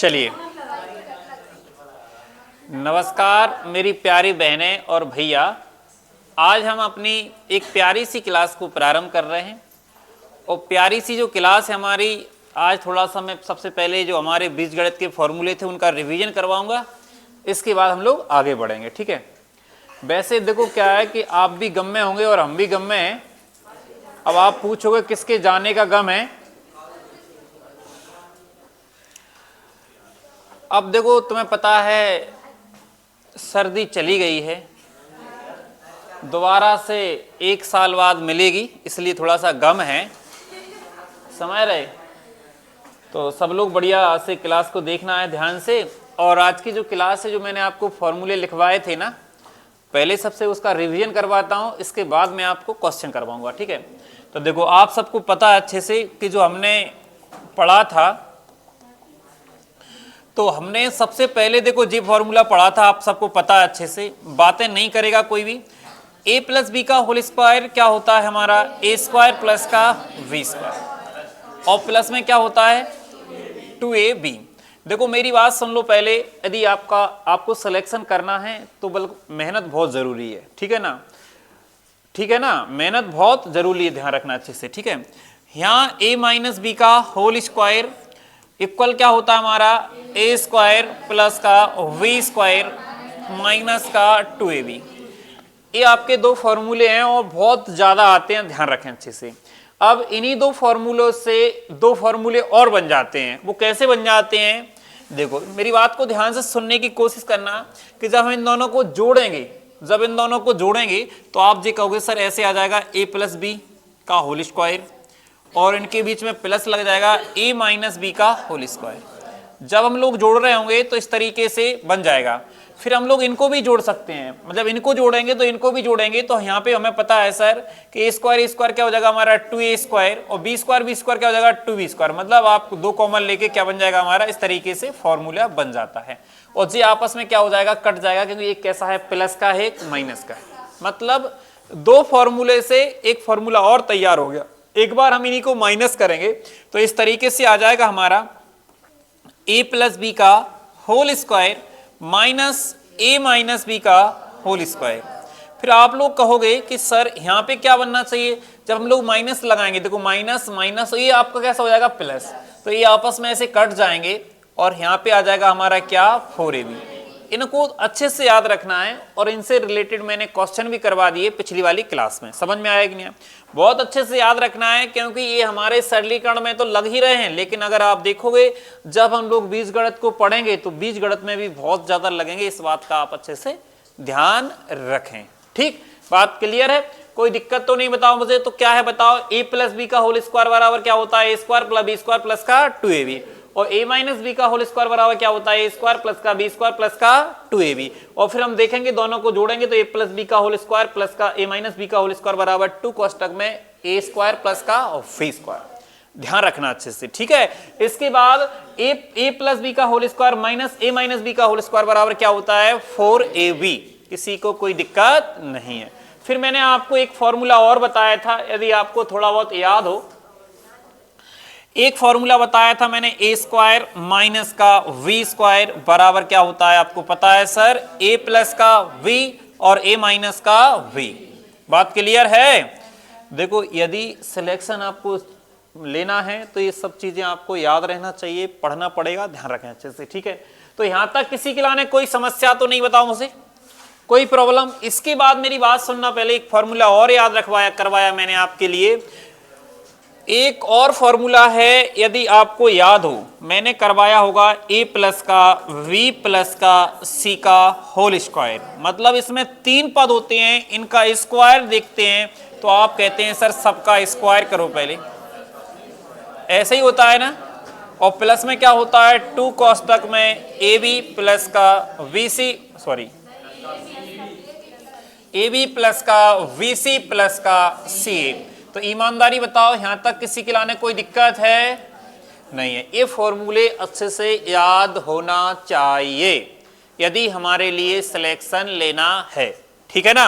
चलिए, नमस्कार मेरी प्यारी बहनें और भैया। आज हम अपनी एक प्यारी सी क्लास को प्रारंभ कर रहे हैं और प्यारी सी जो क्लास है हमारी, आज थोड़ा सा मैं सबसे पहले जो हमारे बीजगणित के फॉर्मूले थे उनका रिवीजन करवाऊंगा। इसके बाद हम लोग आगे बढ़ेंगे, ठीक है। वैसे देखो क्या है कि आप भी गम में होंगे और हम भी गम में हैं। अब आप पूछोगे किसके जाने का गम है। अब देखो तुम्हें पता है सर्दी चली गई है, दोबारा से 1 साल बाद मिलेगी, इसलिए थोड़ा सा गम है, समझ रहे। तो सब लोग बढ़िया से क्लास को देखना है ध्यान से। और आज की जो क्लास है, जो मैंने आपको फॉर्मूले लिखवाए थे ना, पहले सबसे उसका रिवीजन करवाता हूँ, इसके बाद मैं आपको क्वेश्चन करवाऊंगा, ठीक है। तो देखो आप सबको पता है अच्छे से कि जो हमने पढ़ा था, तो हमने सबसे पहले देखो जी फॉर्मूला पढ़ा था, आप सबको पता है अच्छे से, बातें नहीं करेगा कोई भी। a प्लस बी का होल स्क्वायर क्या होता है हमारा, a स्क्वायर प्लस का v स्क्वायर, और प्लस में क्या होता है 2ab। देखो मेरी बात सुन लो पहले, यदि आपको सिलेक्शन करना है तो मेहनत बहुत जरूरी है, ठीक है ना, ठीक है ना, मेहनत बहुत जरूरी है, ध्यान रखना अच्छे से, ठीक है। यहाँ a माइनस बी का होल स्क्वायर इक्वल क्या होता है हमारा, a स्क्वायर प्लस का v स्क्वायर माइनस का 2ab। ये आपके दो फॉर्मूले हैं और बहुत ज्यादा आते हैं, ध्यान रखें अच्छे से। अब इन्हीं दो फॉर्मूलों से दो फॉर्मूले और बन जाते हैं। वो कैसे बन जाते हैं, देखो मेरी बात को ध्यान से सुनने की कोशिश करना कि जब हम इन दोनों को जोड़ेंगे, तो आप ये कहोगे सर ऐसे आ जाएगा a प्लस बी का होल स्क्वायर और इनके बीच में प्लस लग जाएगा a माइनस बी का होल स्क्वायर। जब हम लोग जोड़ रहे होंगे तो इस तरीके से बन जाएगा। फिर हम लोग इनको भी जोड़ सकते हैं, मतलब इनको जोड़ेंगे तो इनको भी जोड़ेंगे, तो यहाँ पे हमें पता है सर कि a स्क्वायर क्या हो जाएगा हमारा 2a स्क्वायर, और b स्क्वायर क्या हो जाएगा 2b स्क्वायर। मतलब आप दो कॉमन लेके क्या बन जाएगा हमारा, इस तरीके से फॉर्मूला बन जाता है। और जी आपस में क्या हो जाएगा, कट जाएगा, क्योंकि एक कैसा है प्लस का है, एक माइनस का है। मतलब दो फॉर्मूले से एक फॉर्मूला और तैयार हो गया। एक बार हम इन्हीं को माइनस करेंगे तो इस तरीके से आ जाएगा हमारा a प्लस बी का whole square minus a minus B का होल स्क्वायर। फिर आप लोग कहोगे कि सर यहाँ पे क्या बनना चाहिए, जब हम लोग माइनस लगाएंगे, देखो माइनस माइनस, ये आपका कैसा हो जाएगा प्लस, तो ये आपस में ऐसे कट जाएंगे और यहाँ पे आ जाएगा हमारा क्या 4ab। इनको अच्छे से याद रखना है और इनसे रिलेटेड मैंने क्वेश्चन भी करवा दिए पिछली वाली क्लास में, समझ में आया कि नहीं। बहुत अच्छे से याद रखना है क्योंकि ये हमारे सरलीकरण में तो लग ही रहे हैं, लेकिन अगर आप देखोगे जब हम लोग बीजगणित को पढ़ेंगे तो बीजगणित में भी बहुत ज्यादा लगेंगे। इस बात का आप अच्छे से ध्यान रखें, ठीक। बात क्लियर है, कोई दिक्कत तो नहीं। बताओ मुझे, तो क्या है बताओ, a प्लस बी का होल स्क्वायर बराबर क्या होता है, a square plus b square plus का 2ab, और a माइनस बी का होल स्क्वायर बराबर क्या होता है, a स्क्वायर प्लस का b स्क्वायर प्लस का 2ab। और फिर हम देखेंगे दोनों को जोड़ेंगे तो a प्लस बी का होल स्क्वायर प्लस का a माइनस बी का होल स्क्वायर बराबर 2 कोष्टक में a स्क्वायर प्लस का और v स्क्वायर। ध्यान रखना अच्छे से, ठीक है। इसके बाद a प्लस बी का whole square minus a minus B का होल स्क्वायर बराबर क्या होता है 4ab। किसी को कोई दिक्कत नहीं है। फिर मैंने आपको एक फॉर्मूला और बताया था, यदि आपको थोड़ा बहुत याद हो, एक फॉर्मूला बताया था मैंने, a स्क्वायर माइनस का v स्क्वायर बराबर क्या होता है, आपको पता है सर a प्लस का v और a माइनस का v। बात क्लियर है। देखो यदि सिलेक्शन आपको लेना है तो ये सब चीजें आपको याद रहना चाहिए, पढ़ना पड़ेगा, ध्यान रखें अच्छे से, ठीक है। तो यहां तक किसी के लाने कोई समस्या तो नहीं, बताओ मुझे कोई प्रॉब्लम। इसके बाद मेरी बात सुनना, पहले एक फॉर्मूला और याद करवाया मैंने आपके लिए। एक और फॉर्मूला है, यदि आपको याद हो, मैंने करवाया होगा a प्लस का v प्लस का c का होल स्क्वायर। मतलब इसमें 3 पद होते हैं, इनका स्क्वायर देखते हैं तो आप कहते हैं सर सबका स्क्वायर करो पहले, ऐसे ही होता है ना। और प्लस में क्या होता है 2 कोष्टक में ab प्लस का ab प्लस का vc प्लस का ca। तो ईमानदारी बताओ, यहां तक किसी के लाने कोई दिक्कत है नहीं है। ये फॉर्मूले अच्छे से याद होना चाहिए यदि हमारे लिए सिलेक्शन लेना है, ठीक है ना।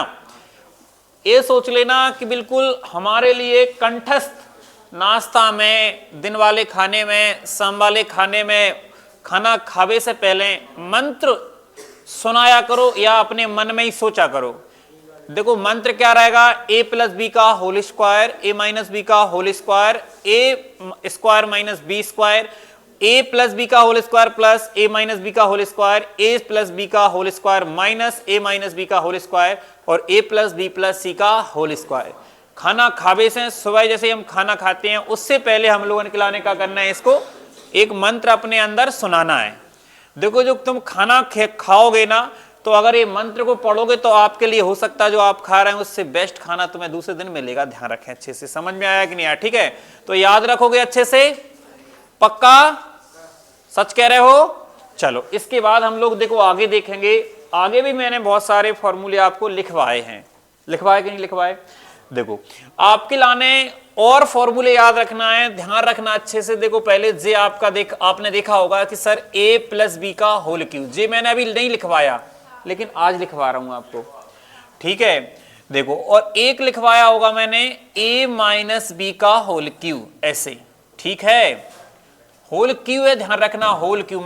ये सोच लेना कि बिल्कुल हमारे लिए कंठस्थ नाश्ता में, दिन वाले खाने में, शाम वाले खाने में, खाना खावे से पहले मंत्र सुनाया करो या अपने मन में ही सोचा करो। देखो मंत्र क्या रहेगा, a प्लस बी का whole square, a minus B का whole square, a square minus B square, a plus B का whole square plus a minus B का whole square, a plus B का whole square minus a minus B का whole square और a plus B plus C का whole square. खाना खावे से सुबह जैसे हम खाना खाते हैं उससे पहले हम लोगों ने खिलाने का करना है, इसको एक मंत्र अपने अंदर सुनाना है। देखो जो तुम खाना खाओगे ना, तो अगर ये मंत्र को पढ़ोगे तो आपके लिए हो सकता है जो आप खा रहे हैं उससे बेस्ट खाना तुम्हें दूसरे दिन मिलेगा। ध्यान रखें अच्छे से, समझ में आया कि नहीं आया? ठीक है, तो याद रखोगे अच्छे से, पक्का सच कह रहे हो? चलो इसके बाद हम लोग देखो आगे देखेंगे। आगे भी मैंने बहुत सारे फॉर्मूले आपको लिखवाए हैं, लिखवाए कि नहीं लिखवाए? देखो आपके लाने और फॉर्मूले याद रखना है, ध्यान रखना अच्छे से। देखो पहले जे आपका आपने देखा होगा कि सर a प्लस बी का होल क्यू, जे मैंने अभी नहीं लिखवाया लेकिन आज लिखवा रहा हूं आपको, ठीक है? देखो और एक लिखवाया होगा मैंने a माइनस बी का होल क्यू, ऐसे, ठीक है? होल क्यू है, ध्यान रखना, होल क्यू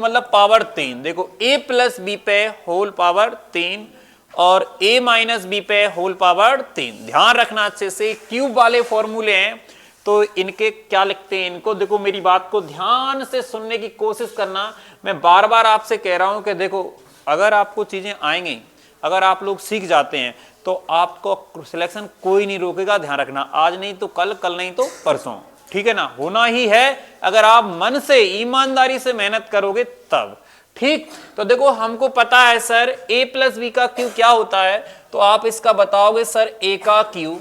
मतलब पावर 3। देखो a प्लस बी पे होल पावर 3 और a माइनस बी पे होल पावर 3। ध्यान रखना अच्छे से, क्यूब वाले फॉर्मूले हैं तो इनके क्या लिखते हैं इनको। देखो मेरी बात को ध्यान से सुनने की कोशिश करना। मैं बार बार आपसे कह रहा हूं कि देखो अगर आपको चीजें आएंगी, अगर आप लोग सीख जाते हैं तो आपको सिलेक्शन कोई नहीं रोकेगा। ध्यान रखना, आज नहीं तो कल, कल नहीं तो परसों, ठीक है ना? होना ही है अगर आप मन से ईमानदारी से मेहनत करोगे तब, ठीक? तो देखो हमको पता है सर a प्लस बी का क्यू क्या होता है, तो आप इसका बताओगे सर a का क्यू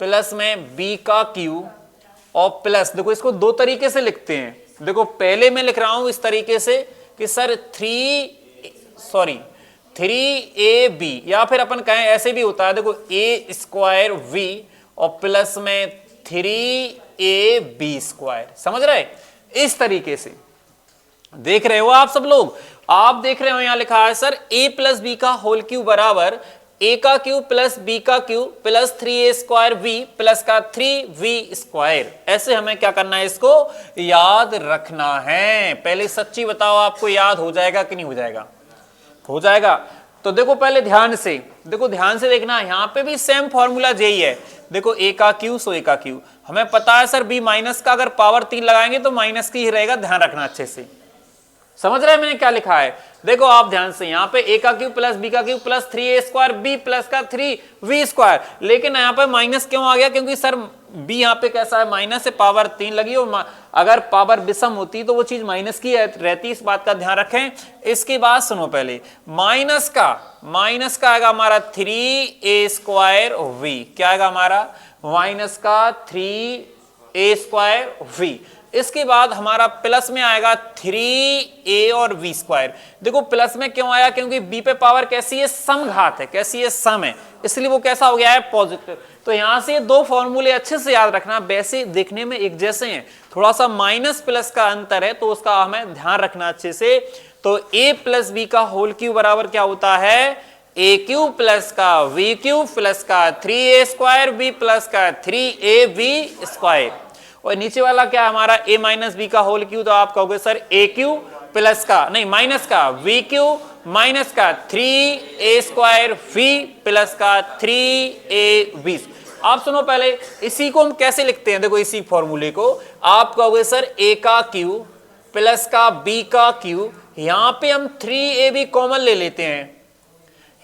प्लस में b का क्यू और प्लस, देखो इसको दो तरीके से लिखते हैं। देखो पहले मैं लिख रहा हूं इस तरीके से कि सर 3ab, या फिर अपन कहें ऐसे भी होता है, देखो a स्क्वायर v और प्लस में 3ab स्क्वायर, समझ रहे? इस तरीके से देख रहे हो आप सब लोग? आप देख रहे हो यहां लिखा है सर a प्लस बी का होल क्यू बराबर a का क्यू प्लस b का Q plus 3a square v plus का 3v स्क्वायर। ऐसे हमें क्या करना है, इसको याद रखना है। पहले सच्ची बताओ आपको याद हो जाएगा कि नहीं हो जाएगा? हो जाएगा। तो देखो पहले ध्यान से, देखो ध्यान से देखना, यहां पे भी सेम फॉर्मूला यही है। देखो a का क्यू सो a का क्यू, हमें पता है सर b माइनस का अगर पावर 3 लगाएंगे तो माइनस की ही रहेगा। ध्यान रखना अच्छे से, समझ रहे हैं मैंने क्या लिखा है? देखो आप ध्यान से, यहां पे a का क्यू प्लस b का Q plus 3a square b plus का 3v स्क्वायर, लेकिन यहां पे माइनस क्यों आ गया? क्योंकि सर b यहां पे कैसा है, माइनस से पावर 3 लगी और अगर पावर विषम होती तो वो चीज माइनस की रहती, इस बात का ध्यान रखें। इसके बाद सुनो, पहले माइनस का आएगा हमारा 3a स्क्वायर v, क्या आएगा हमारा? माइनस का 3a स्क्वायर v। इसके बाद हमारा प्लस में आएगा 3a और v स्क्वायर। देखो प्लस में क्यों आया? क्योंकि b पे पावर कैसी है, समघात है, कैसी है, सम है, इसलिए वो कैसा हो गया है, पॉजिटिव। तो यहां से दो फॉर्मूले अच्छे से याद रखना, वैसे देखने में एक जैसे हैं, थोड़ा सा माइनस प्लस का अंतर है तो उसका हमें ध्यान रखना अच्छे से। तो a प्लस बी का होल क्यू बराबर क्या होता है, a क्यू प्लस का v क्यू प्लस का 3a स्क्वायर v प्लस का 3ab स्क्वायर। और नीचे वाला क्या हमारा a माइनस बी का होल क्यू, तो आप कहोगे सर a क्यू प्लस का नहीं माइनस का v क्यू माइनस का 3a स्क्वायर v प्लस का 3ab। आप सुनो पहले इसी को हम कैसे लिखते हैं। देखो इसी फॉर्मूले को आप कहोगे सर a का क्यू प्लस का b का क्यू, यहां पे हम 3ab कॉमन ले लेते हैं,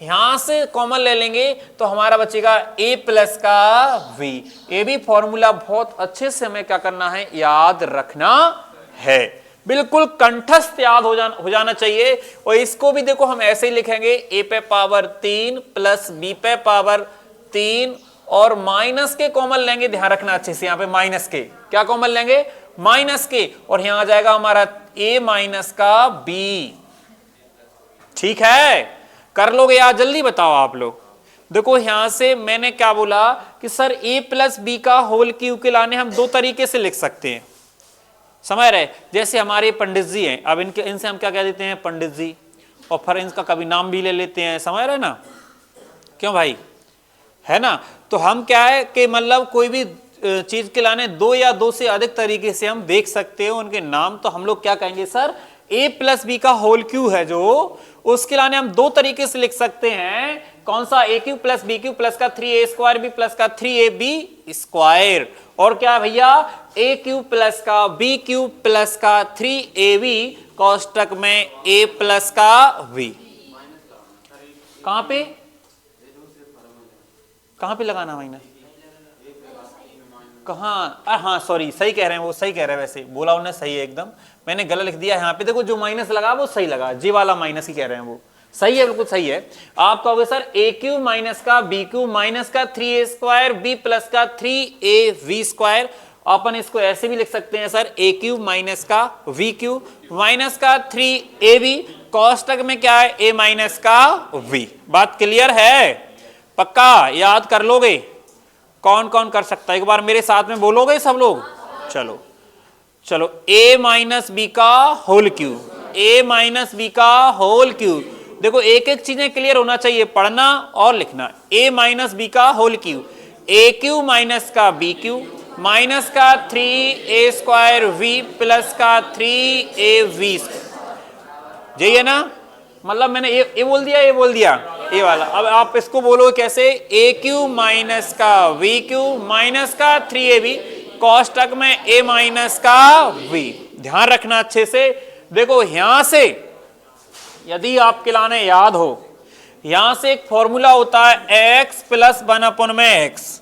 यहां से कॉमन ले लेंगे तो हमारा बचेगा a प्लस का v। ये भी फॉर्मूला बहुत अच्छे से हमें क्या करना है, याद रखना है, बिल्कुल कंठस्थ याद हो जाना चाहिए। और इसको भी देखो हम ऐसे ही लिखेंगे, a पे पावर 3 प्लस b पे पावर 3 और माइनस के कॉमन लेंगे। ध्यान रखना अच्छे से, यहाँ पे माइनस के क्या कॉमन लेंगे, माइनस के, और यहां आ जाएगा हमारा a माइनस का b। ठीक है, कर लोगे यार, जल्दी बताओ आप लोग। देखो यहां से मैंने क्या बोला कि सर a प्लस बी का होल क्यू के लाने हम दो तरीके से लिख सकते हैं, समझ रहे? जैसे हमारे पंडित जी हैं, अब इनसे हम क्या कह देते हैं, पंडित जी, और फिर इनका कभी नाम भी ले लेते हैं, समझ रहे ना? क्यों भाई, है ना? तो हम क्या है कि मतलब कोई भी चीज के लाने दो या दो से अधिक तरीके से हम देख सकते हैं उनके नाम, तो हम लोग क्या कहेंगे सर, a प्लस बी का होल क्यू है जो, उसके लाने हम दो तरीके से लिख सकते हैं। कौन सा? A cube plus B cube plus का 3a² बी प्लस का 3ab²। और क्या भैया? ए क्यू प्लस का बी क्यू प्लस का 3ab कोष्टक में a प्लस का v। कहां पे? कहां पे लगाना माइनस? कहाँ? हाँ सॉरी, सही कह रहे हैं, वो सही कह रहे हैं, वैसे बोला उन्होंने सही है एकदम, मैंने गलत लिख दिया यहाँ पे। देखो जो माइनस लगा वो सही लगा, जी वाला माइनस ही कह रहे हैं, वो सही है, बिल्कुल सही है। आप कहोगे सर ए क्यू माइनस का बी क्यू माइनस का 3a² बी प्लस का 3av²। अपन इसको ऐसे भी लिख सकते हैं सर, ए क्यू माइनस का वी क्यू माइनस का 3ab कोष्टक में क्या है? a माइनस का v। बात क्लियर है? पक्का याद कर लोगे? कौन कौन कर सकता है? एक बार मेरे साथ में बोलोगे सब लोग? चलो चलो, a माइनस बी का whole cube, a minus B का होल क्यू। देखो एक एक चीजें क्लियर होना चाहिए, पढ़ना और लिखना। a माइनस बी का होल क्यू, ए क्यू माइनस का बी क्यू माइनस का 3a² प्लस का 3av। यही है ना? मतलब मैंने ये बोल दिया, ये बोल दिया, ये वाला। अब आप इसको बोलो कैसे? ए क्यू माइनस का वी क्यू माइनस का 3ab कोष्टक में a माइनस का v। ध्यान रखना अच्छे से। देखो यहां से यदि आपके लाने याद हो, यहां से एक फॉर्मूला होता है x प्लस 1/x,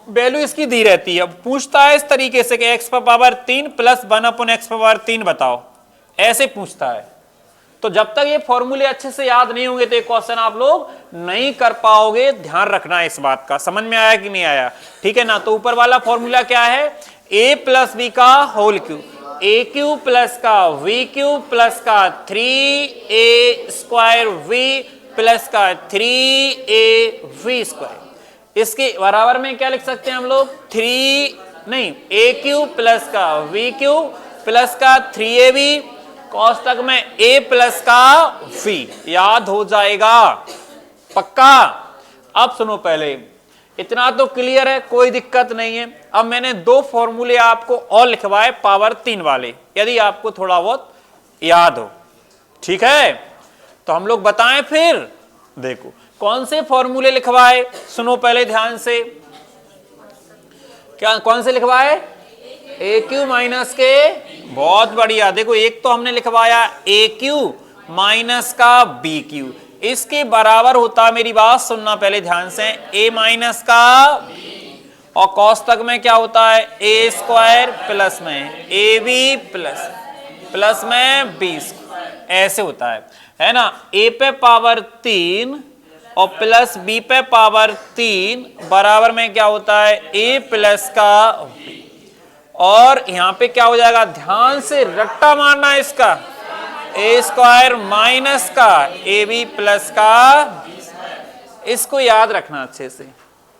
वैल्यू इसकी दी रहती है। पूछता है इस तरीके से कि x power 3 plus 1/x power 3 बताओ, ऐसे पूछता है। तो जब तक ये फॉर्मूले अच्छे से याद नहीं होंगे तो ये क्वेश्चन आप लोग नहीं कर पाओगे। ध्यान रखना है इस बात का। समझ में आया कि नहीं आया? ठीक है ना? तो ऊपर वाला फॉर्मूला क्या है? a प्लस बी का होल क्यू, ए क्यू प्लस का वी क्यू प्लस का 3a² प्लस का 3av²। इसके बराबर में क्या लिख सकते हैं हम लोग? ए क्यू प्लस का वी क्यू प्लस का 3ab कोष्टक में a प्लस का v। याद हो जाएगा? पक्का? अब सुनो, पहले इतना तो क्लियर है, कोई दिक्कत नहीं है। अब मैंने दो फॉर्मूले आपको और लिखवाए पावर 3 वाले, यदि आपको थोड़ा बहुत याद हो। ठीक है? तो हम लोग बताएं फिर। देखो कौन से फॉर्मूले लिखवाए, सुनो पहले ध्यान से। क्या कौन से लिखवाए? ए क्यू माइनस के, बहुत बढ़िया। देखो एक तो हमने लिखवाया ए क्यू माइनस का बी क्यू, इसके बराबर होता, मेरी बात सुनना पहले ध्यान से, a माइनस का, और कोष्टक में क्या होता है? a² प्लस में ab प्लस में b। ऐसे होता है ना? a पे पावर 3 और प्लस b पे पावर 3 बराबर में क्या होता है? a प्लस का b। और यहां पे क्या हो जाएगा? ध्यान से रट्टा मारना है इसका, a² माइनस का ab प्लस का, इसको याद रखना अच्छे से।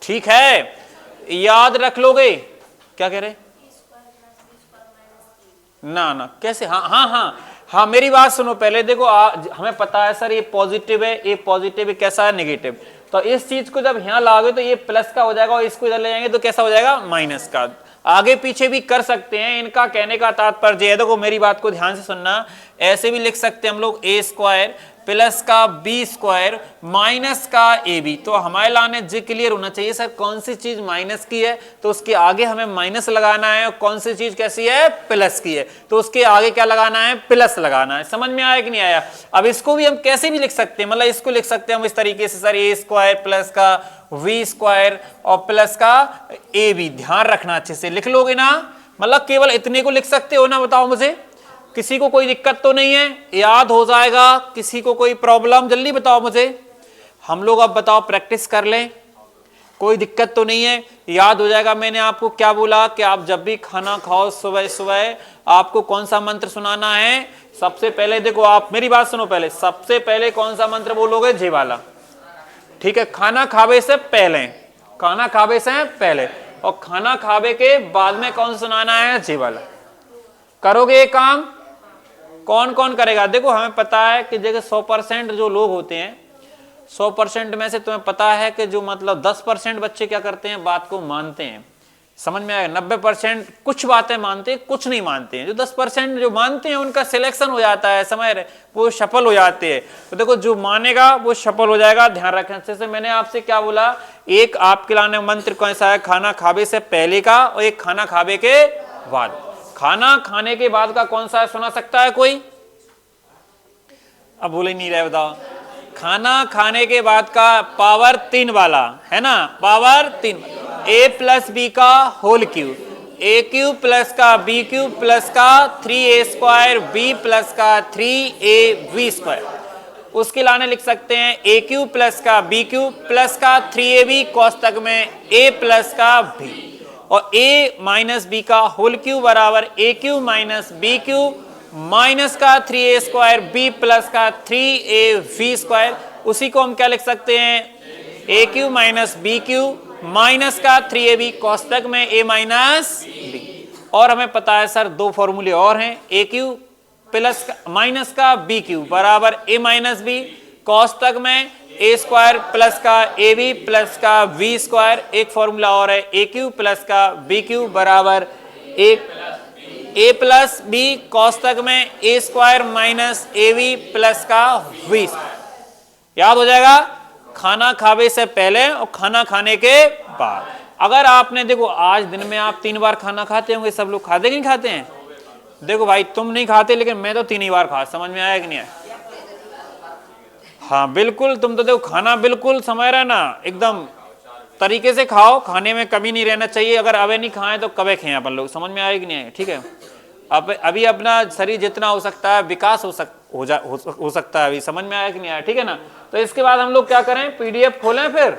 ठीक है? याद रख लोगे? क्या कह रहे? ना कैसे? हाँ, मेरी बात सुनो पहले। देखो हमें पता है सर ये पॉजिटिव है, ये पॉजिटिव है, कैसा है? नेगेटिव। तो इस चीज को जब यहां लाओगे तो ये प्लस का हो जाएगा, और इसको इधर ले जाएंगे तो कैसा हो जाएगा? माइनस का। आगे पीछे भी कर सकते हैं, इनका कहने का तात्पर्य है, देखो मेरी बात को ध्यान से सुनना, ऐसे भी लिख सकते हैं हम लोग a² प्लस का b² माइनस का ab। तो हमारे लाने जी क्लियर होना चाहिए सर कौन सी चीज माइनस की है तो उसके आगे हमें माइनस लगाना है, और कौन सी चीज कैसी है? प्लस की है तो उसके आगे क्या लगाना है? प्लस लगाना है। समझ में आया कि नहीं आया? अब इसको भी हम कैसे भी लिख सकते हैं, मतलब इसको लिख सकते हैं हम इस तरीके से सर a² प्लस का v² और प्लस का ab। ध्यान रखना अच्छे से, लिख लोगे ना? मतलब केवल इतने को लिख सकते हो ना? बताओ मुझे, किसी को कोई दिक्कत तो नहीं है? याद हो जाएगा? किसी को कोई प्रॉब्लम? जल्दी बताओ मुझे। हम लोग अब बताओ प्रैक्टिस कर लें, कोई दिक्कत तो नहीं है? याद हो जाएगा? मैंने आपको क्या बोला कि आप जब भी खाना खाओ सुबह सुबह आपको कौन सा मंत्र सुनाना है? सबसे पहले देखो, आप मेरी बात सुनो पहले, सबसे पहले कौन सा मंत्र बोलोगे? जे वाला। ठीक है? खाना खावे से पहले, खाना खावे से पहले, और खाना खावे के बाद में कौन सुनाना है? जे वाला। करोगे ये काम? कौन कौन करेगा? देखो हमें पता है कि जगह 100% जो लोग होते हैं, 100% में से तुम्हें पता है कि जो मतलब 10% बच्चे क्या करते हैं? बात को मानते हैं। समझ में आएगा। 90% कुछ बातें मानते हैं, कुछ नहीं मानते हैं। जो 10% जो मानते हैं उनका सिलेक्शन हो जाता है, समझ रहे, वो सफल हो जाते हैं। तो देखो जो मानेगा वो सफल हो जाएगा, ध्यान रखें अच्छे से। मैंने आपसे क्या बोला, एक आपके लाने मंत्र कौन सा है, खाना खावे से पहले का और एक खाना खावे के बाद। खाना खाने के बाद का कौन सा है, सुना सकता है कोई? अब बोल ही नहीं रहे, बताओ। खाना खाने के बाद का पावर 3 वाला है ना, पावर 3, a प्लस बी का होल क्यूब, ए क्यूब प्लस का बी क्यूब प्लस का 3a स्क्वायर बी प्लस का 3ab स्क्वायर। उसके लाने लिख सकते हैं ए क्यूब प्लस का बी क्यूब प्लस का 3ab कोष्टक में a प्लस का b, और a माइनस बी का होल क्यूब बराबर A cube minus B cube minus का 3a स्क्वायर बी प्लस का 3ab स्क्वायर। उसी को हम क्या लिख सकते हैं, A cube minus B cube minus का 3ab कोष्टक में a माइनस बी। और हमें पता है सर दो फॉर्मूले और हैं, ए क्यूब प्लस माइनस का बी क्यूब बराबर a माइनस बी कोष्टक में a स्क्वायर प्लस का ab प्लस का v स्क्वायर। एक फॉर्मूला और है, ए क्यूब प्लस का बी क्यूब बराबर a प्लस बी कोष्टक में a square minus ab plus का v। याद हो जाएगा, खाना खावे से पहले और खाना खाने के बाद। अगर आपने देखो आज दिन में आप 3 बार खाना खाते होंगे, सब लोग खाते कि नहीं खाते हैं? देखो भाई तुम नहीं खाते, लेकिन मैं तो 3 ही बार खा, समझ में आया कि नहीं आया? हाँ बिल्कुल, तुम तो देखो खाना बिल्कुल समझ रहे ना, एकदम तरीके से खाओ, खाने में कमी नहीं रहना चाहिए। अगर अवे नहीं खाए तो कबे खाएं अपन लोग, समझ में आया कि नहीं आया? ठीक है, अब अभी अपना शरीर जितना हो सकता है विकास हो सकता है अभी, समझ में आया कि नहीं आया? ठीक है ना। तो इसके बाद हम लोग क्या करें, पीडीएफ खोलें। फिर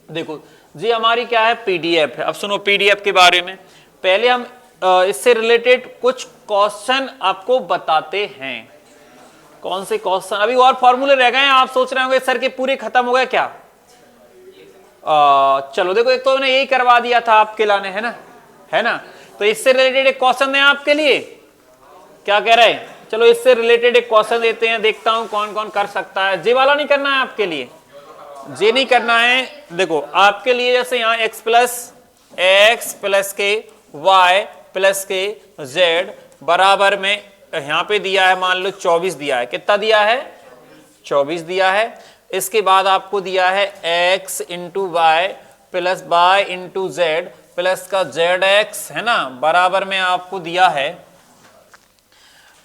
देखो जी हमारी क्या है, पीडीएफ है। अब सुनो पीडीएफ के बारे में, पहले हम इससे रिलेटेड कुछ क्वेश्चन आपको बताते हैं। कौन से क्वेश्चन, अभी और फॉर्मूले रह गए हैं। आप सोच रहे होंगे सर के पूरे खत्म हो गए क्या? चलो देखो, एक तो मैंने यही करवा दिया था आपके लाने, है ना। तो इससे रिलेटेड एक क्वेश्चन है आपके लिए, क्या कह रहे हैं? चलो इससे रिलेटेड एक क्वेश्चन देते हैं, देखता हूं कौन कौन कर सकता है। जे वाला नहीं करना है आपके लिए, जे नहीं करना है। देखो आपके लिए जैसे यहाँ x प्लस के y प्लस के z बराबर में यहाँ पे दिया है, मान लो 24 दिया है। कितना दिया है? 24 दिया है। इसके बाद आपको दिया है x into Y plus y into Z plus का zx, है ना, बराबर में आपको दिया है,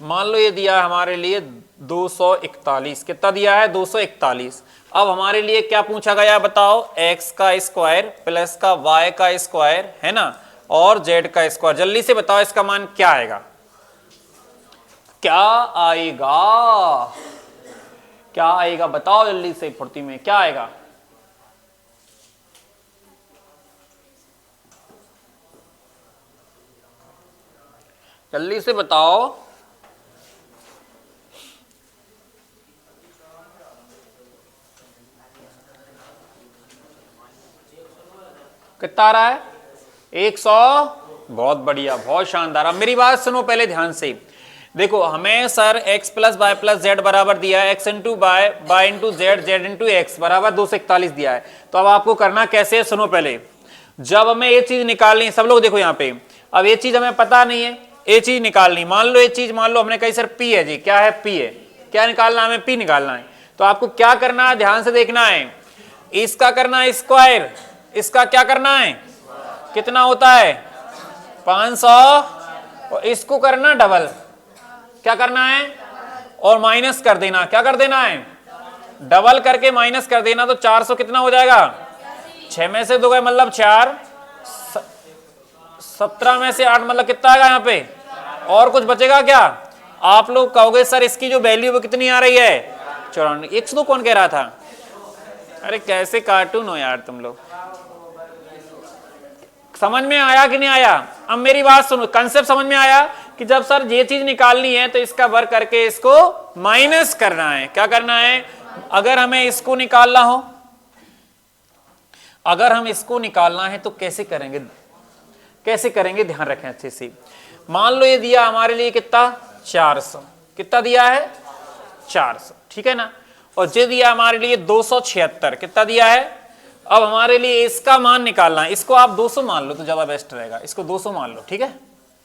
मान लो ये दिया है हमारे लिए 241। कितना दिया है? 241। अब हमारे लिए क्या पूछा गया बताओ, x का स्क्वायर प्लस का y का स्क्वायर, है ना, और z का स्क्वायर। जल्दी से बताओ इसका मान क्या आएगा, क्या आएगा, क्या आएगा बताओ जल्दी से, फुर्ती में क्या आएगा? जल्दी से बताओ। कितना आ रहा है? 100। बहुत बढ़िया, बहुत शानदार। अब मेरी बात सुनो पहले ध्यान से। देखो हमें sir x plus Y plus Z बराबर दिया है, x into Y, Y into Z, Z into X बराबर 241 दिया है। तो अब आपको करना कैसे है, सुनो पहले। जब हमें ये चीज निकालनी है, सब लोग देखो यहाँ पे, अब ये चीज हमें पता नहीं है, ये चीज निकालनी। मान लो ये चीज, मान लो हमने कही सर p है जी, क्या है? p है। क्या निकालना है? हमें p निकालना है। तो आपको क्या करना है, ध्यान से देखना है। इसका करना है स्क्वायर, इसका क्या करना है, कितना होता है? 500, और इसको करना डबल। क्या करना है? और माइनस कर देना। क्या कर देना है? डबल करके माइनस कर देना। तो 400 कितना हो जाएगा? 6 में से 2 गए मतलब 4, 17 में से 8 मतलब कितना आएगा यहाँ पे? और कुछ बचेगा क्या? आप लोग कहोगे सर इसकी जो वैल्यू वो कितनी आ रही है? 94। 102 कौन कह रहा था? अरे कैसे कार्टून हो यार तुम लोग। समझ में आया कि नहीं आया? अब मेरी बात सुनो, कंसेप्ट समझ में आया कि जब सर ये चीज निकालनी है तो इसका वर्ग करके इसको माइनस करना है। क्या करना है? अगर हमें इसको निकालना हो, अगर हम इसको निकालना है तो कैसे करेंगे, कैसे करेंगे ध्यान रखें अच्छे से। मान लो ये दिया हमारे लिए कितना? 400। कितना दिया है? 400, ठीक है ना। और ये दिया हमारे लिए 276। कितना दिया है? अब हमारे लिए इसका मान निकालना है, इसको आप 200 मान लो तो ज्यादा बेस्ट रहेगा, इसको 200 मान लो, ठीक है,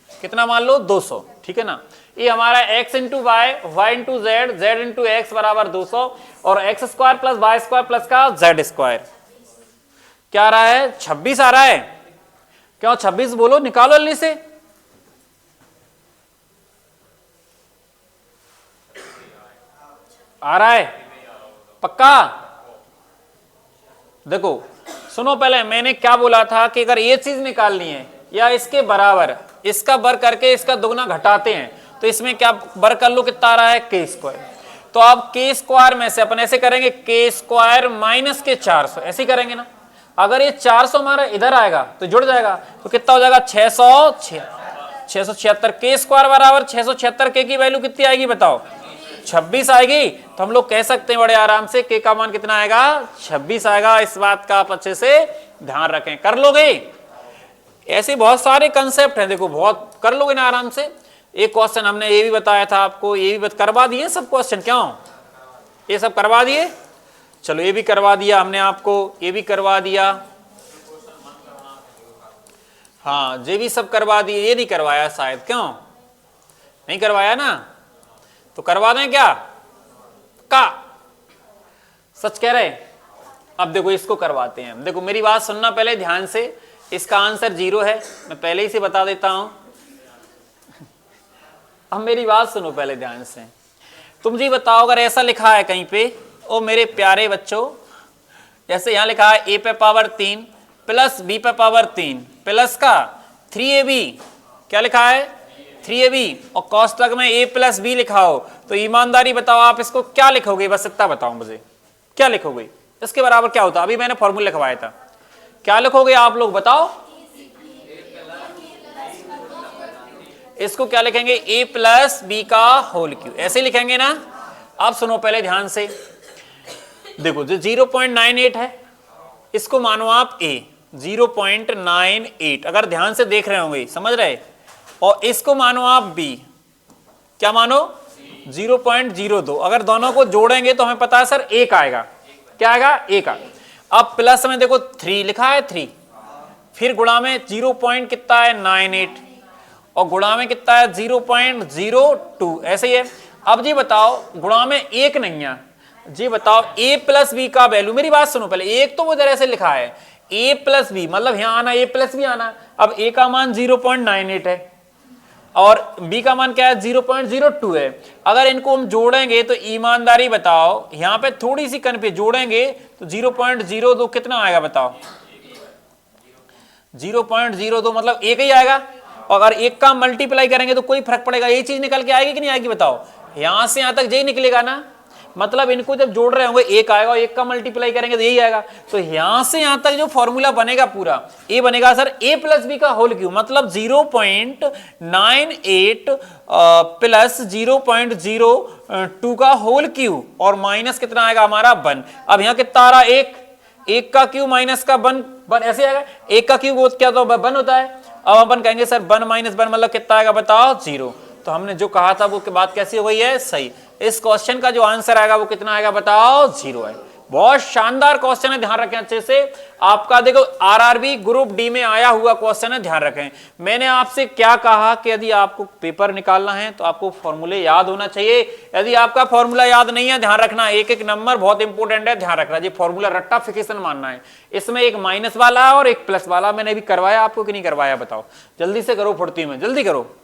कितना मान लो 200, ठीक है ना। ये हमारा x into Y, Y into Z, Z into X बराबर 200 और X square plus Y square plus का जेड स्क्वायर क्या आ रहा है 26 आ रहा है। क्यों 26 बोलो, निकालो जल्दी से। आ रहा है पक्का। देखो सुनो, पहले मैंने क्या बोला था कि अगर ये चीज निकालनी है या इसके बराबर, इसका बर करके इसका दुगना घटाते हैं तो इसमें क्या बर कर लो, कितना आ रहा है के स्क्वायर। तो अब के स्क्वायर में से अपन ऐसे करेंगे के स्क्वायर माइनस के 400, ऐसे करेंगे ना। अगर ये 400 हमारा इधर आएगा तो जुड़ जाएगा, तो कितना हो जाएगा 676 के स्क्वायर बराबर 676, के की वैल्यू कितनी आएगी बताओ 26 आएगी। तो हम लोग कह सकते हैं बड़े आराम से के का मान कितना आएगा 26 आएगा। इस बात का आप अच्छे से ध्यान रखें, कर लोगे। ऐसे बहुत सारे कंसेप्ट हैं, देखो बहुत कर लोगे ना आराम से। एक क्वेश्चन हमने ये भी बताया था आपको, ये भी करवा दिए सब क्वेश्चन, क्यों ये सब करवा दिए, चलो ये भी करवा दिया हमने आपको, ये भी करवा दिया, हाँ ये भी सब करवा दिए, ये नहीं करवाया शायद, क्यों नहीं करवाया ना, तो करवा दें क्या का, सच कह रहे। अब देखो इसको करवाते हैं, देखो मेरी बात सुनना पहले ध्यान से, इसका आंसर 0 है, मैं पहले ही से बता देता हूं। अब मेरी बात सुनो पहले ध्यान से, तुम जी बताओ अगर ऐसा लिखा है कहीं पे, ओ मेरे प्यारे बच्चों, जैसे यहां लिखा है a पे पावर 3 प्लस b पे पावर 3 प्लस का 3ab, क्या लिखा है 3ab, और कोष्टक में a प्लस बी लिखा हो, तो ईमानदारी बताओ आप इसको क्या लिखोगे, बस इतना बताओ मुझे क्या लिखोगे, इसके बराबर क्या होता। अभी मैंने फॉर्मूला लिखवाया था, क्या लिखोगे आप लोग बताओ। इसको क्या लिखेंगे a प्लस बी का होल क्यूब, ऐसे लिखेंगे ना। आप सुनो पहले ध्यान से, देखो जो 0.98 है इसको मानो आप a 0.98, अगर ध्यान से देख रहे होंगे समझ रहे, और इसको मानो आप b, क्या मानो 0.02, अगर दोनों को जोड़ेंगे तो हमें पता है सर 1 आएगा, क्या आएगा 1 आ। अब प्लस में देखो 3 लिखा है 3, फिर गुणा में 0. कितना है 98 और गुणा में कितना है 0.02, ऐसे ही है। अब जी बताओ गुणा में 1 नहीं है, जी बताओ a प्लस बी का वैल्यू, मेरी बात सुनो पहले, एक तो वो इधर ऐसे लिखा है a प्लस बी, मतलब यहां आना a प्लस बी आना। अब a का मान 0.98 है और b का मान क्या है 0.02 है। अगर इनको हम जोड़ेंगे तो ईमानदारी बताओ, यहां पे थोड़ी सी कन्फ्यूज, जोड़ेंगे तो 0.02 कितना आएगा बताओ, 0.02 मतलब 1 ही आएगा। और अगर 1 का मल्टीप्लाई करेंगे तो कोई फर्क पड़ेगा, ये चीज निकल के आएगी कि नहीं आएगी बताओ, यहां से यहां तक यही निकलेगा ना, मतलब इनको जब जोड़ रहे होंगे 1 आएगा और 1 का मल्टीप्लाई करेंगे तो यही आएगा। तो यहां से यहां तक जो फॉर्मूला बनेगा पूरा ए बनेगा सर a प्लस बी का होल क्यूब, मतलब 0.98 प्लस 0.02 का होल क्यूब और माइनस कितना आएगा हमारा 1। अब यहां कितना आ रहा है 1 का क्यूब माइनस का 1 ऐसे आएगा, 1 का क्यूब क्या तो 1 होता है। अब अपन कहेंगे सर 1 माइनस 1 मतलब कितना आएगा बताओ 0। तो हमने जो कहा था वो बात कैसी हो गई है, सही। इस क्वेश्चन का जो आंसर आएगा वो कितना आएगा बताओ 0 है। बहुत शानदार क्वेश्चन है, ध्यान रखें अच्छे से। आपका देखो आरआरबी ग्रुप डी में आया हुआ क्वेश्चन है, ध्यान रखें। मैंने आपसे क्या कहा कि यदि आपको पेपर निकालना है तो आपको फॉर्मूले याद होना चाहिए। यदि आपका फॉर्मूला याद नहीं है, ध्यान रखना एक एक नंबर बहुत इंपॉर्टेंट है, ध्यान रखना। ये फॉर्मूला रट्टाफिकेशन मानना है, इसमें एक माइनस वाला और एक प्लस वाला। मैंने भी करवाया आपको कि नहीं करवाया बताओ, जल्दी से करो, फुर्ती में जल्दी करो।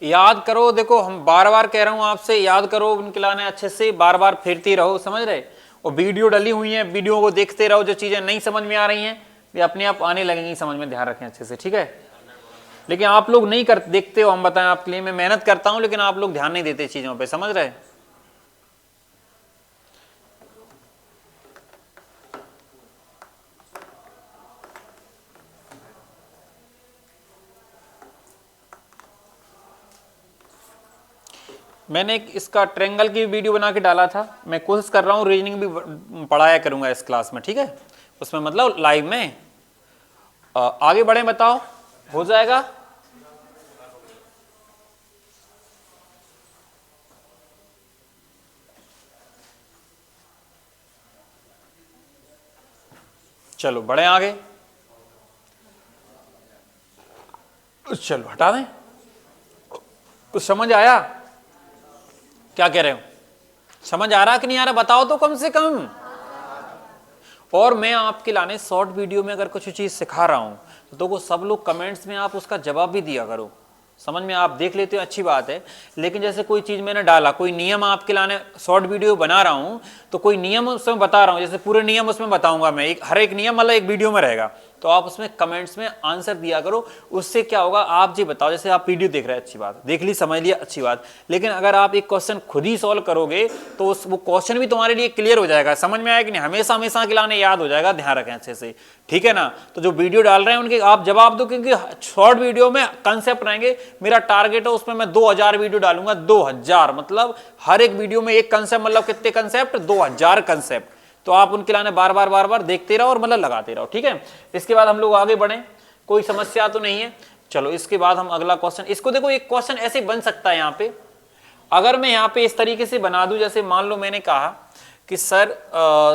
याद करो, देखो हम बार बार कह रहा हूं आपसे, याद करो, उनके लाने अच्छे से बार बार फिरती रहो, समझ रहे। और वीडियो डली हुई है, वीडियो को देखते रहो, जो चीजें नहीं समझ में आ रही हैं ये अपने आप आने लगेंगी समझ में, ध्यान रखें अच्छे से, ठीक है। लेकिन आप लोग नहीं कर देखते हो, हम बताएं आपके लिए, मैं मेहनत करता हूं लेकिन आप लोग ध्यान नहीं देते चीजों पर, समझ रहे। मैंने एक इसका ट्रायंगल की वीडियो बना के डाला था, मैं कोशिश कर रहा हूँ रीजनिंग भी पढ़ाया करूंगा इस क्लास में, ठीक है, उसमें मतलब लाइव में। आगे बढ़े, बताओ हो जाएगा? चलो बढ़े आगे, चलो हटा दें। कुछ समझ आया? क्या कह रहे हो? समझ आ रहा कि नहीं आ रहा बताओ तो कम से कम। और मैं आपके लाने शॉर्ट वीडियो में अगर कुछ चीज सिखा रहा हूं तो सब लोग कमेंट्स में आप उसका जवाब भी दिया करो। समझ में आप देख लेते हो अच्छी बात है, लेकिन जैसे कोई चीज मैंने डाला, कोई नियम आपके लाने शॉर्ट वीडियो बना रहा हूं तो कोई नियम उसमें बता रहा हूं, जैसे पूरे नियम उसमें बताऊंगा मैं, हर एक नियम मतलब एक वीडियो में रहेगा, तो आप उसमें कमेंट्स में आंसर दिया करो। उससे क्या होगा, आप जी बताओ, जैसे आप वीडियो देख रहे हैं, अच्छी बात, देख ली, समझ लिया, अच्छी बात, लेकिन अगर आप एक क्वेश्चन खुद ही सॉल्व करोगे तो वो क्वेश्चन भी तुम्हारे लिए क्लियर हो जाएगा। समझ में आया कि नहीं? हमेशा हमेशा के लाने याद हो जाएगा, ध्यान रखें अच्छे से, ठीक है ना। तो जो वीडियो डाल रहे हैं उनके आप जवाब दो, क्योंकि शॉर्ट वीडियो में कंसेप्ट रहेंगे। मेरा टारगेट है उसमें मैं 2000 वीडियो डालूंगा, 2000 मतलब हर एक वीडियो में एक कंसेप्ट, मतलब कितने कंसेप्ट, 2000 कंसेप्ट। तो आप उनके लाने बार बार देखते रहो और मतलब लगाते रहो, ठीक है। इसके बाद हम लोग आगे बढ़े, कोई समस्या तो नहीं है। चलो इसके बाद हम अगला क्वेश्चन, इसको देखो, एक क्वेश्चन ऐसे बन सकता है यहाँ पे, अगर मैं यहाँ पे इस तरीके से बना दूं, जैसे मान लो मैंने कहा कि सर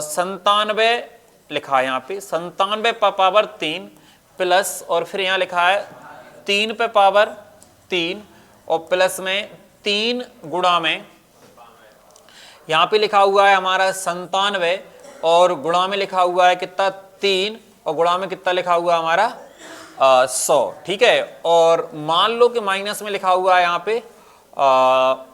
97 लिखा है यहाँ पे, 97 पे पावर 3 प्लस, और फिर यहाँ लिखा है 3 पे पावर 3 और प्लस में 3 गुणा में, यहाँ पे लिखा हुआ है हमारा 97 और गुणा में लिखा हुआ है कितना, 3, और गुणा में कितना लिखा हुआ है हमारा 100, ठीक है। और मान लो कि माइनस में लिखा हुआ है यहाँ पे,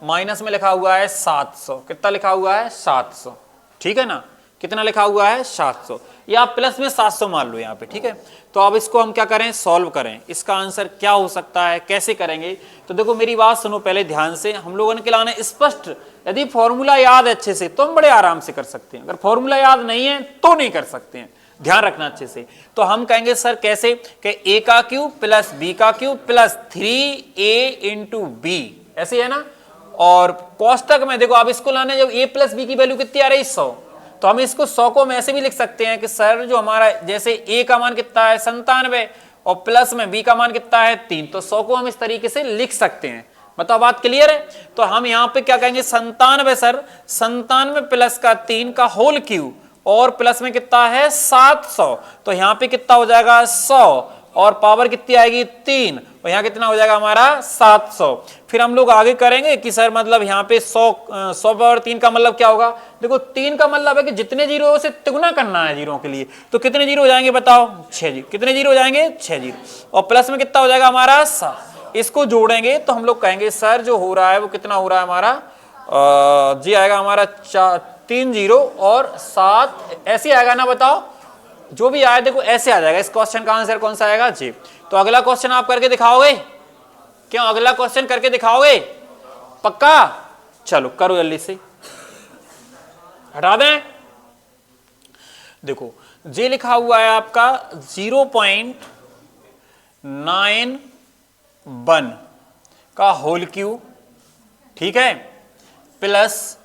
माइनस में लिखा हुआ है 700, कितना लिखा हुआ है 700, ठीक है ना, कितना लिखा हुआ है 700, या प्लस में 700 मान लो यहाँ पे, ठीक है। तो अब इसको हम क्या करें, सॉल्व करें, इसका आंसर क्या हो सकता है, कैसे करेंगे? तो देखो मेरी बात सुनो पहले ध्यान से, हम लोगों ने लाना स्पष्ट, यदि फॉर्मूला याद है अच्छे से तो हम बड़े आराम से कर सकते हैं, अगर फॉर्मूला याद नहीं है तो नहीं कर सकते हैं, ध्यान रखना अच्छे से। तो हम कहेंगे सर कैसे, कि a का क्यूब प्लस b का cube plus 3a into B, ऐसे है ना। और कोष्टक में देखो, आप इसको लाने, जब a प्लस बी की वैल्यू कितनी आ रही है 100, तो हम इसको 100 को हम ऐसे भी लिख सकते हैं कि सर जो हमारा, जैसे a का मान कितना है 97 और प्लस में b का मान कितना है 3, तो 100 को हम इस तरीके से लिख सकते हैं। मतलब बात क्लियर है? तो हम यहाँ पे क्या कहेंगे, 97 सर, 97 प्लस का 3 का होल क्यूब और प्लस में कितना है 700, तो यहाँ पे कितना हो जाएगा 100 और पावर कितनी आएगी 3, और यहाँ कितना हो जाएगा हमारा 700। फिर हम लोग आगे करेंगे कि सर मतलब यहाँ पे 100 पावर 3 का मतलब क्या होगा, देखो 3 का मतलब है कि जितने जीरो से तिगुना करना है जीरो के लिए, तो कितने जीरो हो जाएंगे बताओ, 6 जीरो, कितने जीरो हो जाएंगे 6 जीरो, और प्लस में कितना हो जाएगा हमारा 7, इसको जोड़ेंगे तो हम लोग कहेंगे सर जो हो रहा है वो कितना हो रहा है हमारा, जी आएगा हमारा 3 जीरो और 7, ऐसे आएगा ना, बताओ जो भी आए, देखो ऐसे आ जाएगा। इस क्वेश्चन का आंसर कौन सा आएगा जी। तो अगला क्वेश्चन आप करके दिखाओगे, क्यों अगला क्वेश्चन करके दिखाओगे, पक्का? चलो करो जल्दी से, हटा दें। देखो जे लिखा हुआ है आपका 0.91 का होल क्यूब, ठीक है, प्लस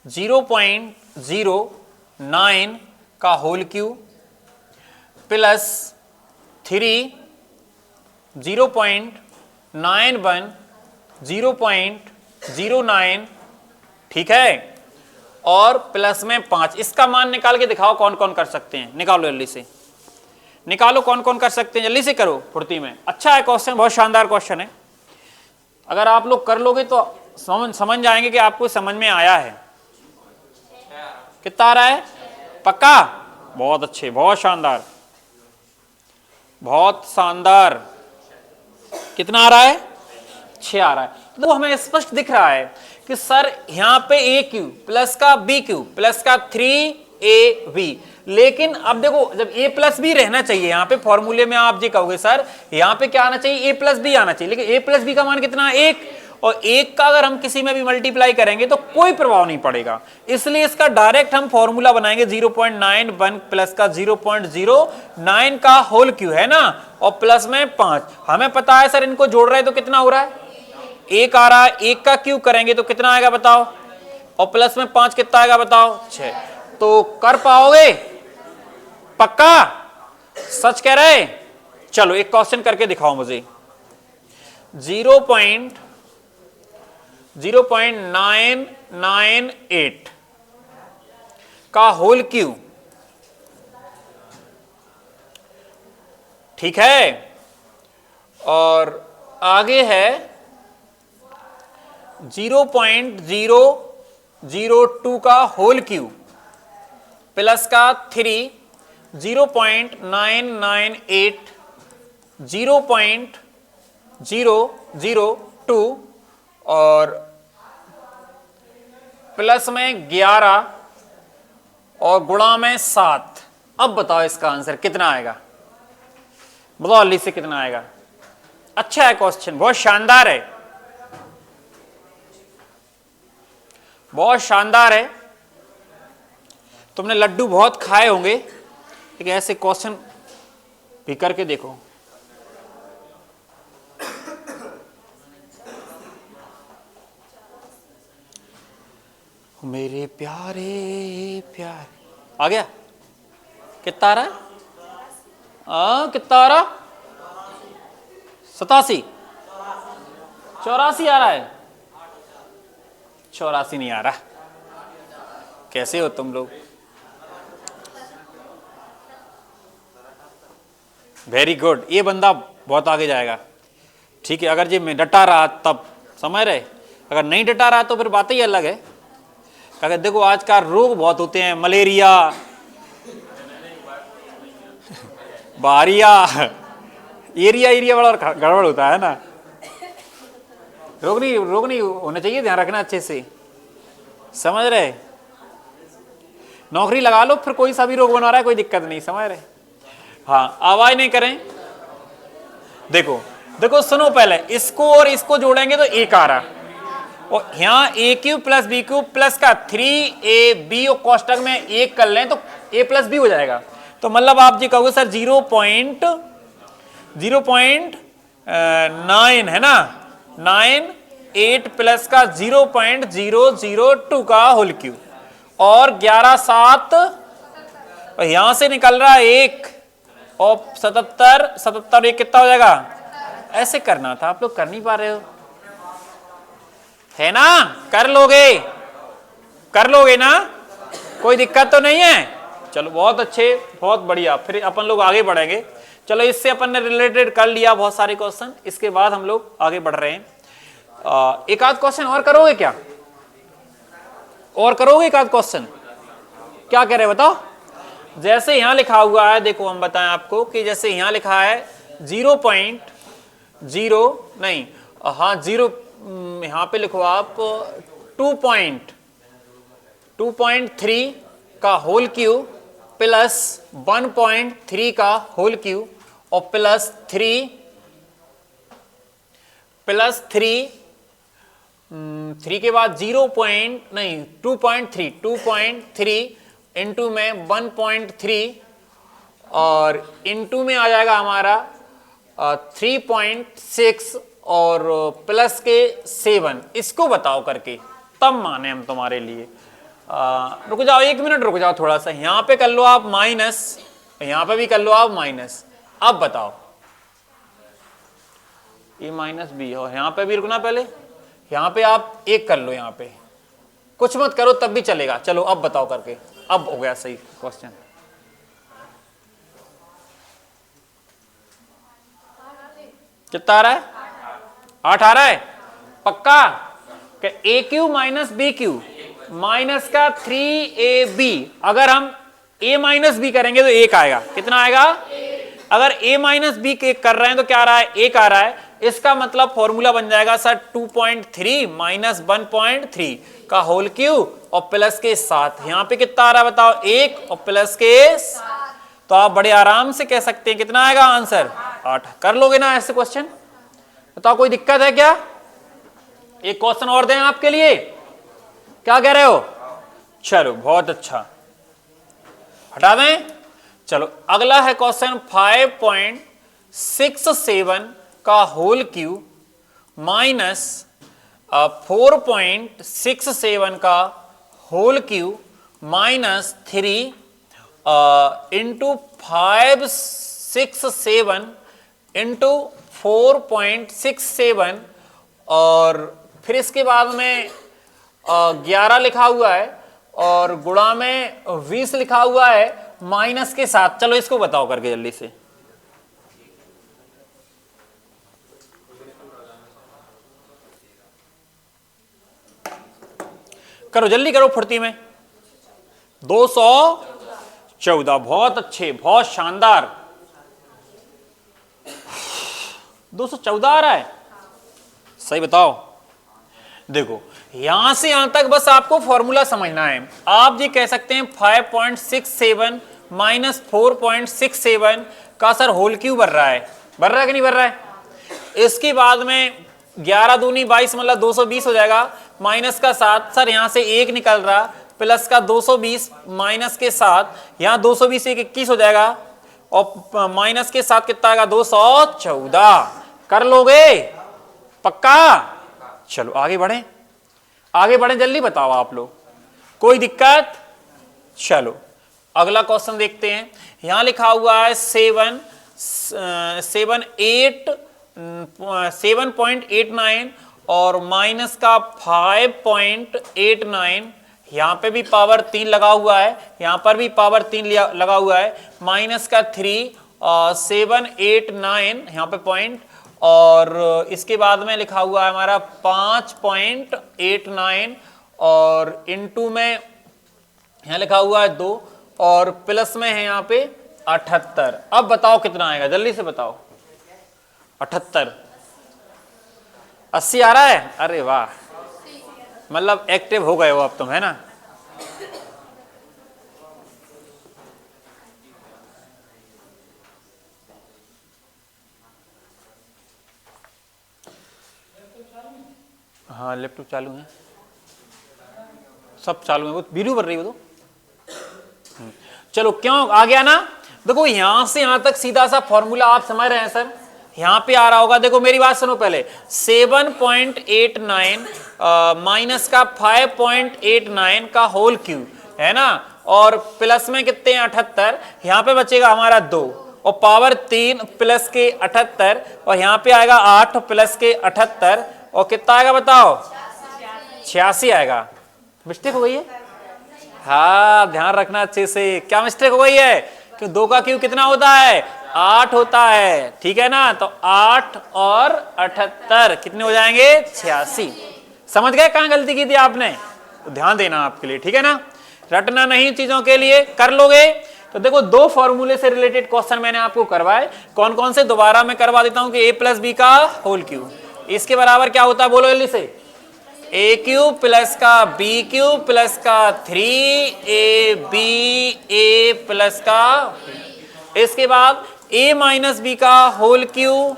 0.09 का होल क्यूब प्लस 3, 0.91, 0.09, ठीक है, और प्लस में 5। इसका मान निकाल के दिखाओ कौन कौन कर सकते हैं, निकालो जल्दी से, निकालो कौन कौन कर सकते हैं, जल्दी से करो फुर्ती में। अच्छा है क्वेश्चन, बहुत शानदार क्वेश्चन है, अगर आप लोग कर लोगे तो समझ जाएंगे कि आपको समझ में आया है। कितना आ रहा है, पक्का? बहुत अच्छे, बहुत शानदार, बहुत शानदार। कितना आ रहा है, 6 आ रहा है। तो हमें स्पष्ट दिख रहा है कि सर यहाँ पे a क्यूब प्लस का b क्यूब प्लस का 3ab, लेकिन अब देखो जब a प्लस बी रहना चाहिए यहाँ पे फॉर्मूले में, आप जी कहोगे सर यहाँ पे क्या आना चाहिए, a प्लस बी आना चाहिए, लेकिन a प्लस बी का मान कितना, 1, और 1 का अगर हम किसी में भी मल्टीप्लाई करेंगे तो कोई प्रभाव नहीं पड़ेगा, इसलिए इसका डायरेक्ट हम फॉर्मूला बनाएंगे 0.91 प्लस का 0.09 का होल क्यूब है ना, और प्लस में 5। हमें पता है सर इनको जोड़ रहे हैं तो कितना हो रहा है, एक आ रहा है, एक का क्यूब करेंगे तो कितना आएगा बताओ, और प्लस में 5 कितना आएगा बताओ, 6। तो कर पाओगे पक्का, सच कह रहे? चलो एक क्वेश्चन करके दिखाओ मुझे। 0.998 का होल क्यूब, ठीक है, और आगे है 0.002 का होल क्यूब प्लस का 3, 0.998, 0.002 और प्लस में 11 और गुणा में 7। अब बताओ इसका आंसर कितना आएगा, बताओ जल्दी से कितना आएगा। अच्छा है क्वेश्चन, बहुत शानदार है, बहुत शानदार है। तुमने लड्डू बहुत खाए होंगे, लेकिन ऐसे क्वेश्चन भी करके देखो। मेरे प्यारे प्यारे, आ गया? कितना आ रहा है? कितना आ रहा? 87, 84 आ रहा है? 84 नहीं आ रहा। कैसे हो तुम लोग? वेरी गुड, ये बंदा बहुत आगे जाएगा। ठीक है, अगर ये मैं डटा रहा तब, समझ रहे, अगर नहीं डटा रहा तो फिर बात ही अलग है। अगर देखो आज का रोग बहुत होते हैं, मलेरिया, बारिया, एरिया बड़ा गड़बड़ होता है ना। रोग नहीं होना चाहिए, ध्यान रखना अच्छे से, समझ रहे। नौकरी लगा लो, फिर कोई सा भी रोग बना रहा है कोई दिक्कत नहीं, समझ रहे। हाँ, आवाज नहीं करें। देखो सुनो, पहले इसको और इसको जोड़ेंगे तो एक आ रहा, और यहाँ A cube plus B cube plus का 3ab और कोष्टक में एक कर लें तो a प्लस बी हो जाएगा। तो मतलब आप जी कहोगे सर 0.9 है ना, 98 प्लस का 0.002 का होल क्यूब और 11 7, और यहां से निकल रहा है 1 और 77 एक कितना हो जाएगा। ऐसे करना था, आप लोग कर नहीं पा रहे हो, है ना? कर लोगे ना, कोई दिक्कत तो नहीं है। चलो बहुत अच्छे, बहुत बढ़िया। फिर अपन लोग आगे बढ़ेंगे। चलो इससे अपन ने रिलेटेड कर लिया बहुत सारे क्वेश्चन, इसके बाद हम लोग आगे बढ़ रहे हैं। एक आध क्वेश्चन और करोगे क्या? और करोगे एक आध क्वेश्चन? क्या कह रहे बताओ। जैसे यहां लिखा हुआ है, देखो हम बताएं आपको कि जैसे यहां लिखा है 0.0 नहीं, हाँ 0, यहां पे लिखो आप 2.3 का होल क्यूब प्लस 1.3 का होल क्यूब और प्लस 3 के बाद 2.3 इंटू में 1.3 और इंटू में आ जाएगा हमारा 3.6 और प्लस के 7। इसको बताओ करके, तब माने हम तुम्हारे लिए। रुक जाओ, 1 मिनट रुक जाओ थोड़ा सा। यहां पे कर लो आप माइनस, यहां पे भी कर लो आप माइनस। अब बताओ, ये माइनस बी और यहां पे भी रुकना, पहले यहां पे आप 1 कर लो, यहां पे कुछ मत करो तब भी चलेगा। चलो अब बताओ करके, अब हो गया सही क्वेश्चन। कितना आ रहा है? 8 आ रहा है पक्का? A cube minus B cube minus का 3ab, अगर हम a माइनस बी करेंगे तो 1 आएगा। कितना आएगा? अगर a माइनस बी कर रहे हैं तो क्या आ रहा है? 1 आ रहा है। इसका मतलब फॉर्मूला बन जाएगा सर 2.3 माइनस 1.3 का होल क्यूब और प्लस के 7। यहां पे कितना आ रहा है बताओ? 1 और प्लस के 7। तो आप बड़े आराम से कह सकते हैं कितना आएगा आंसर? 8। कर लोगे ना ऐसे क्वेश्चन? बताओ कोई दिक्कत है क्या? एक क्वेश्चन और दें आपके लिए, क्या कह रहे हो? चलो बहुत अच्छा, हटा दें। चलो अगला है क्वेश्चन 5.67 का होल क्यूब माइनस 4.67 का whole cube minus 3 into 567 into 4.67 और फिर इसके बाद में 11 लिखा हुआ है और गुणा में 20 लिखा हुआ है माइनस के साथ। चलो इसको बताओ करके जल्दी से। करो जल्दी करो फुर्ती में। 214, बहुत अच्छे, बहुत शानदार। 214 आ रहा है, सही बताओ। देखो यहां से यहां तक बस आपको फॉर्मूला समझना है। आप ये कह सकते हैं 5.67 माइनस 4.67 का सर होल क्यूब बन रहा है, बन रहा है कि नहीं बन रहा है। इसके बाद में 11 दूनी 22 मतलब 220 हो जाएगा, माइनस का 7 सर यहां से 1 निकल रहा, प्लस का 220 माइनस के साथ यहां 220 1 21 हो जाएगा और माइनस के साथ कितना आएगा 214। कर लोगे पक्का। चलो आगे बढ़े, आगे बढ़े, जल्दी बताओ आप लोग, कोई दिक्कत। चलो अगला क्वेश्चन देखते हैं। यहां लिखा हुआ है 7.89 और माइनस का 5.89। यहां पे भी पावर 3 लगा हुआ है, यहां पर भी पावर 3 लगा हुआ है, माइनस का 3 789 यहां पे पॉइंट और इसके बाद में लिखा हुआ है हमारा 5.89 और इनटू में यहां लिखा हुआ है 2 और प्लस में है यहां पे 78। अब बताओ कितना आएगा, जल्दी से बताओ। 78, 80 आ रहा है। अरे वाह, मतलब एक्टिव हो गए हो अब तुम, है ना। हाँ लैपटॉप चालू है, सब चालू है, वो वीडियो बन रही है वो तो। चलो क्यों आ गया ना। देखो यहां से यहां तक सीधा सा फॉर्मूला आप समझ रहे हैं सर, यहां पे आ रहा होगा। देखो मेरी बात सुनो पहले, 7.89 माइनस का 5.89 का होल क्यूब है ना, और प्लस में कितने 78, यहां पे बचेगा हमारा 2 और पावर 3 प्लस के 78 और यहां पे आएगा 8 प्लस के 78 और कितना आएगा बताओ 86 आएगा। मिस्टेक हो गई है, हाँ ध्यान रखना अच्छे से। क्या मिस्टेक हो गई है कि 2 का क्यूब कितना होता है 8 होता है, ठीक है ना। तो 8 और 78 कितने हो जाएंगे 86। समझ गए कहां गलती की थी आपने, तो ध्यान देना आपके लिए, ठीक है ना, रटना नहीं चीजों के लिए, कर लोगे। तो देखो 2 फॉर्मूले से रिलेटेड क्वेश्चन मैंने आपको करवाए, कौन कौन से दोबारा मैं करवा देता हूं कि a प्लस बी का होल क्यूब इसके बराबर क्या होता है, बोलो जल्दी से। ए क्यूब प्लस का बी क्यूब प्लस का 3ab a प्लस का, इसके बाद a माइनस बी का होल क्यूब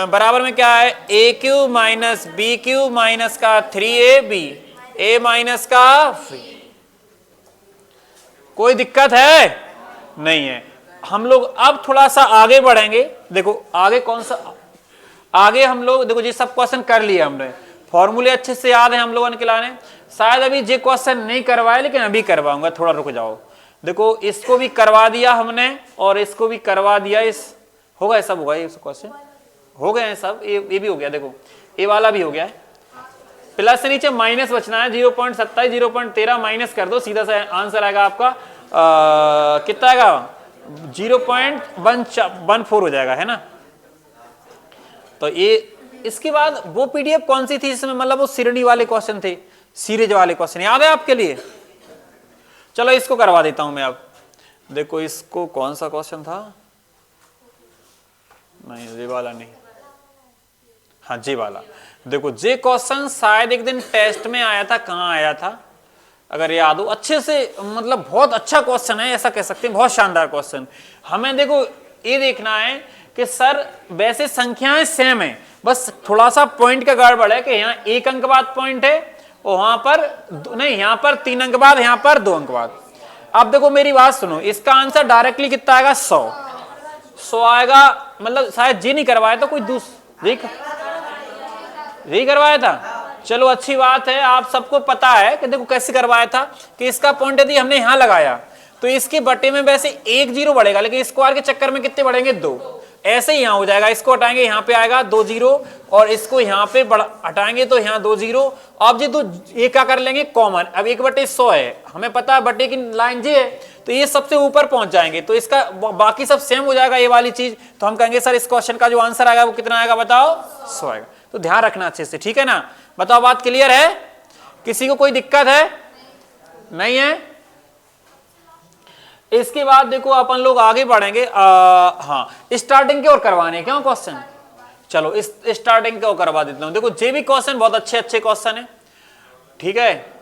बराबर में क्या है A cube minus B cube minus का 3ab a माइनस का। कोई दिक्कत है नहीं है। हम लोग अब थोड़ा सा आगे बढ़ेंगे। देखो आगे कौन सा, आगे हम लोग देखो ये सब क्वेश्चन कर लिए हमने, फॉर्मूले अच्छे से याद है हम लोगों ने खिलाने। शायद अभी ये क्वेश्चन नहीं करवाए लेकिन अभी करवाऊंगा, थोड़ा रुक जाओ। देखो इसको भी करवा दिया हमने और इसको भी करवा दिया, इस हो गए सब, हो गए क्वेश्चन हो गए हैं सब। ये भी हो गया, देखो ये वाला भी हो गया है। प्लस से नीचे माइनस बचना है, 0.27 0.13 माइनस कर दो, सीधा सा आंसर आएगा आपका कितना आएगा 0.14 हो जाएगा, है ना। तो ये इसके बाद वो पीडीएफ कौन सी थी इसमें, मतलब वो श्रेणी वाले क्वेश्चन थे, सीरीज वाले क्वेश्चन याद है आपके लिए। चलो इसको करवा देता हूं मैं अब। देखो इसको कौन सा क्वेश्चन था, नहीं ये वाला नहीं, हाँ जी वाला। देखो जे क्वेश्चन शायद एक दिन टेस्ट में आया था, कहाँ आया था अगर याद हो अच्छे से, मतलब बहुत अच्छा क्वेश्चन है ऐसा कह सकते हैं, बहुत शानदार क्वेश्चन। हमें देखो ये देखना है कि सर वैसे संख्याएं सेम है, बस थोड़ा सा पॉइंट का गड़बड़ है कि यहाँ 1 अंक बाद पॉइंट है और वहां पर नहीं, यहाँ पर 3 अंक बाद, यहाँ पर 2 अंक बाद। अब देखो मेरी बात सुनो, इसका आंसर डायरेक्टली कितना आएगा 100 आएगा, मतलब शायद जी नहीं करवाया तो कोई दूसरी यही करवाया था। चलो अच्छी बात है, आप सबको पता है कि देखो कैसे करवाया था कि इसका पॉइंट यदि हमने यहां लगाया तो इसके बटे में वैसे 1 0 बढ़ेगा, लेकिन स्क्वायर के चक्कर में कितने बढ़ेंगे 2। ऐसे ही यहां हो जाएगा, इसको हटाएंगे यहां पे आएगा 2 0 और इसको यहां पे हटाएंगे तो यहां 2 0। अब जी तो ये क्या कर लेंगे कॉमन, अब 1/100 है, हमें पता है बटे की लाइन जी है तो ये सबसे ऊपर पहुंच जाएंगे तो इसका बाकी सब सेम हो जाएगा ये वाली चीज। तो हम कहेंगे सर इस क्वेश्चन का जो आंसर आएगा वो कितना आएगा बताओ 100 आएगा। तो ध्यान रखना अच्छे से, ठीक है ना। बताओ बात क्लियर है, किसी को कोई दिक्कत है नहीं है। इसके बाद देखो अपन लोग आगे बढ़ेंगे। हाँ स्टार्टिंग के और करवाने क्यों क्वेश्चन, चलो इस स्टार्टिंग के और करवा देता हूं। देखो जे भी क्वेश्चन बहुत अच्छे अच्छे क्वेश्चन है, ठीक है।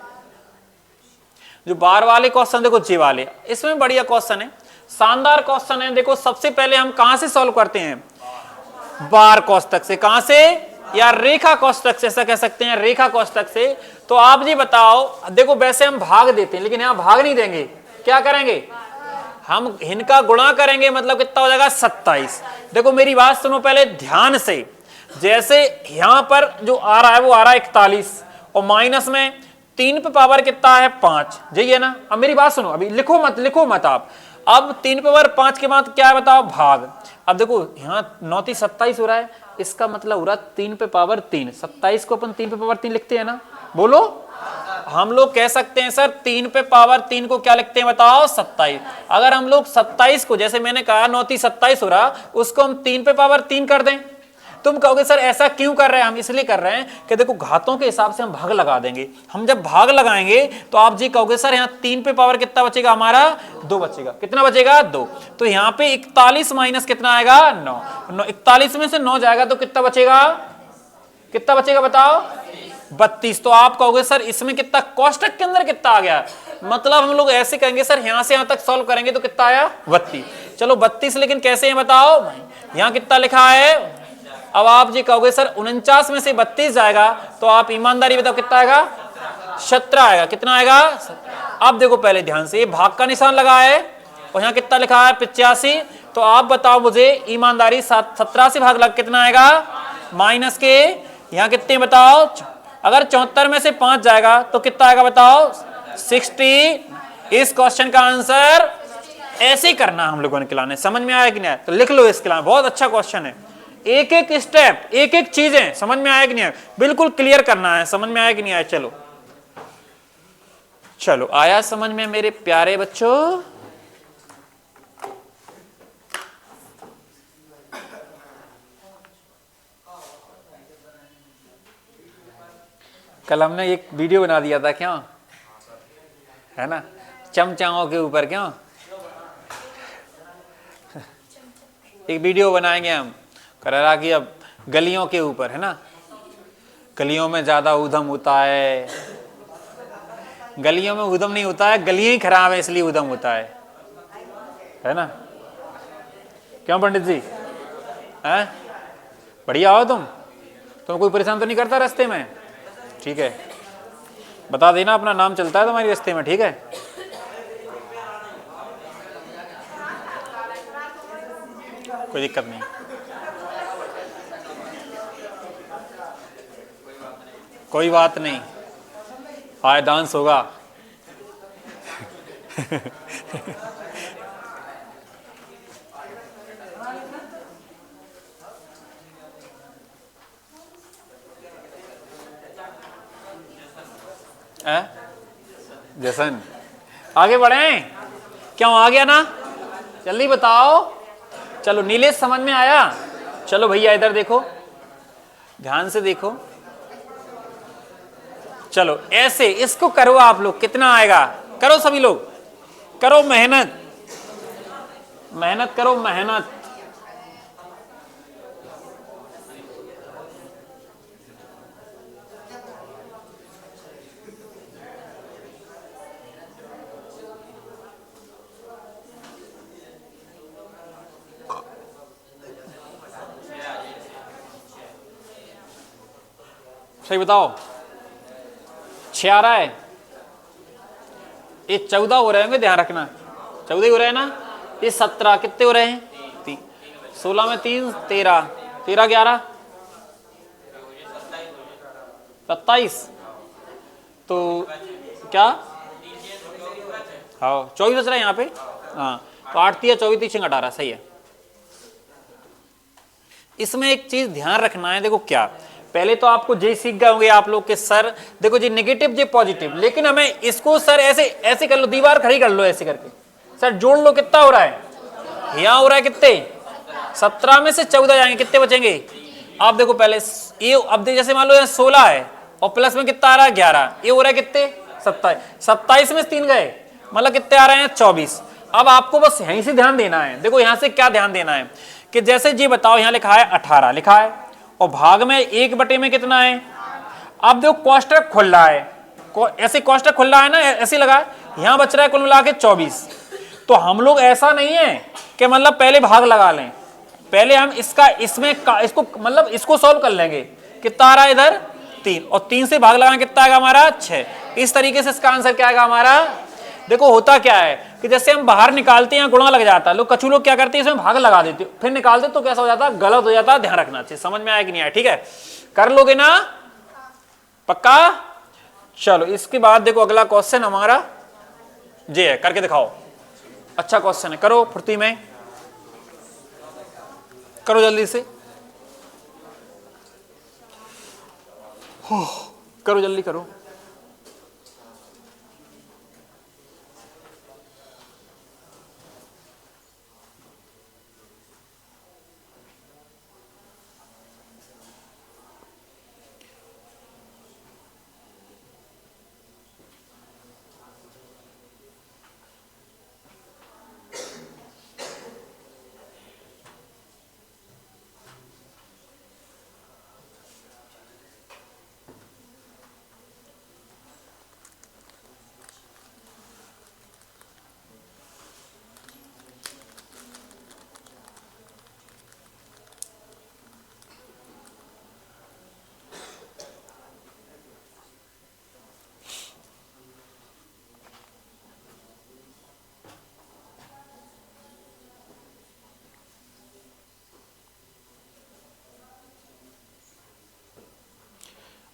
जो बार वाले क्वेश्चन देखो जे वाले, इसमें बढ़िया क्वेश्चन है, शानदार क्वेश्चन है। देखो सबसे पहले हम कहां से सॉल्व करते हैं, बार कोष्ठक से। कहां से, या रेखा कोष्ठक से, ऐसा कह सकते हैं रेखा कोष्ठक से। तो आप जी बताओ, देखो वैसे हम भाग देते हैं लेकिन यहां भाग नहीं देंगे, क्या करेंगे हम इनका गुणा करेंगे, मतलब कितना हो जाएगा 27। देखो मेरी बात सुनो पहले ध्यान से, जैसे यहां पर जो आ रहा है वो आ रहा है 41 और माइनस में 3 पे पावर कितना है 5, यही है ना। अब मेरी बात सुनो, अभी लिखो मत आप। अब 3 पे पावर 5 के बाद क्या है बताओ भाग। अब देखो यहाँ 9 3 27 हो रहा है, इसका मतलब हो रहा है 3 पे पावर 3, 27 को अपन 3 पे पावर 3 लिखते हैं ना, बोलो। हम लोग कह सकते हैं सर 3 पे पावर 3 को क्या लिखते हैं बताओ 27। अगर हम लोग 27 को, जैसे मैंने कहा 9 3 27 हो रहा, उसको हम 3 पे पावर 3 कर दें। तुम कहोगे सर ऐसा क्यों कर रहे हैं, हम इसलिए कर रहे हैं कि देखो घातों के हिसाब से हम भाग लगा देंगे। हम जब भाग लगाएंगे तो आप जी कहोगे सर यहाँ 3 पे पावर कितना बचेगा हमारा 2 बचेगा, कितना बचेगा 2। तो यहाँ पे 41 माइनस कितना आएगा 9, 41 में से 9 जाएगा तो कितना बचेगा बताओ 32। तो आप कहोगे सर इसमें कितना कोष्ठक के अंदर कितना आ गया, मतलब हम लोग ऐसे कहेंगे सर यहां से यहां तक सॉल्व करेंगे तो कितना आया 32। चलो 32 लेकिन कैसे है बताओ, यहां कितना लिखा है। अब आप जी कहोगे सर 49 में से 32 जाएगा तो आप ईमानदारी बताओ कितना आएगा 17 आएगा, कितना आएगा। अब देखो पहले ध्यान से, ये भाग का निशान लगा है और यहाँ कितना लिखा है 85। तो आप बताओ मुझे ईमानदारी 17 से भाग लग कितना आएगा, माइनस के यहाँ कितने बताओ, अगर 74 में से 5 जाएगा तो कितना आएगा बताओ 60। इस क्वेश्चन का आंसर ऐसे ही करना हम लोगों ने खिलाने, समझ में आया कि नहीं आया, तो लिख लो इसके अलावा, बहुत अच्छा क्वेश्चन है। एक एक स्टेप, एक एक चीजें समझ में आया कि नहीं आया, बिल्कुल क्लियर करना है, समझ में आया कि नहीं आया। चलो चलो आया समझ में मेरे प्यारे बच्चों। कल हमने एक वीडियो बना दिया था क्यों, है ना, चमचाओं के ऊपर क्यों एक वीडियो बनाएंगे हम, कह रहा कि अब गलियों के ऊपर, है ना, गलियों में ज्यादा ऊधम होता है, गलियों में ऊधम नहीं होता है, गलियां ही खराब है इसलिए ऊधम होता है ना। क्यों पंडित जी, हैं बढ़िया हो तुम कोई परेशान तो नहीं करता रास्ते में, ठीक है, बता देना अपना नाम चलता है तुम्हारे रास्ते में, ठीक है। कोई दिक्कत नहीं, कोई बात नहीं, आज डांस होगा जसन, आगे बढ़े, क्यों आ गया ना, जल्दी बताओ। चलो नीलेश समझ में आया, चलो भैया इधर देखो, ध्यान से देखो, चलो ऐसे इसको करो आप लोग, कितना आएगा, करो सभी लोग, करो मेहनत, मेहनत करो मेहनत। सही बताओ, 6 आ रहा है, ये 14 हो रहे होंगे, ध्यान रखना 14 ही हो रहे हैं ना, ये 17 कितने हो रहे हैं 16 में 3 13 13 11 27, तो क्या, हाँ 24 बच रहा है यहाँ पे, हाँ तो 8 3 24 3 6 18, सही है। इसमें एक चीज ध्यान रखना है, देखो क्या, पहले तो आपको जे सीख गए होंगे आप लोग के सर, देखो जी नेगेटिव जे पॉजिटिव, लेकिन हमें इसको सर ऐसे ऐसे कर लो, दीवार खड़ी कर लो ऐसे करके, सर जोड़ लो, कितना हो रहा है, यहाँ हो रहा है कितने, 17 में से 14 जाएंगे, कितने बचेंगे, आप देखो पहले ये, अब देखो जैसे मान लो यहाँ 16 है और प्लस में कितना आ रहा है 11, ये हो रहा है कितने 27, 27 में 3 गए, मतलब कितने आ रहे हैं 24। अब आपको बस यहीं से ध्यान देना है, देखो यहां से क्या ध्यान देना है कि जैसे जी बताओ यहां लिखा है 18 लिखा है और भाग में 1 बटे में कितना है, अब देखो कोष्टक खुल रहा है, ऐसे कोष्टक खुल रहा है ना, ऐसे लगा है, यहां बच रहा है कुल मिला के 24। तो हम लोग ऐसा नहीं है कि मतलब पहले भाग लगा लें, पहले हम इसका इसमें इसको मतलब इसको सॉल्व कर लेंगे, कितना आ रहा है इधर 3 और 3 से भाग लगाना कितना आएगा हमारा 6, इस तरीके से इसका आंसर क्या आएगा हमारा। देखो होता क्या है कि जैसे हम बाहर निकालते हैं गुणा लग जाता है, लोग कछु लोग क्या करते हैं इसमें भाग लगा देते फिर निकालते, तो कैसा हो जाता है गलत हो जाता है, ध्यान रखना चाहिए। समझ में आया कि नहीं आया, ठीक है, कर लोगे ना पक्का। चलो इसके बाद देखो अगला क्वेश्चन हमारा जे है, करके दिखाओ, अच्छा क्वेश्चन है, करो फुर्ती में, करो जल्दी से, करो जल्दी करो।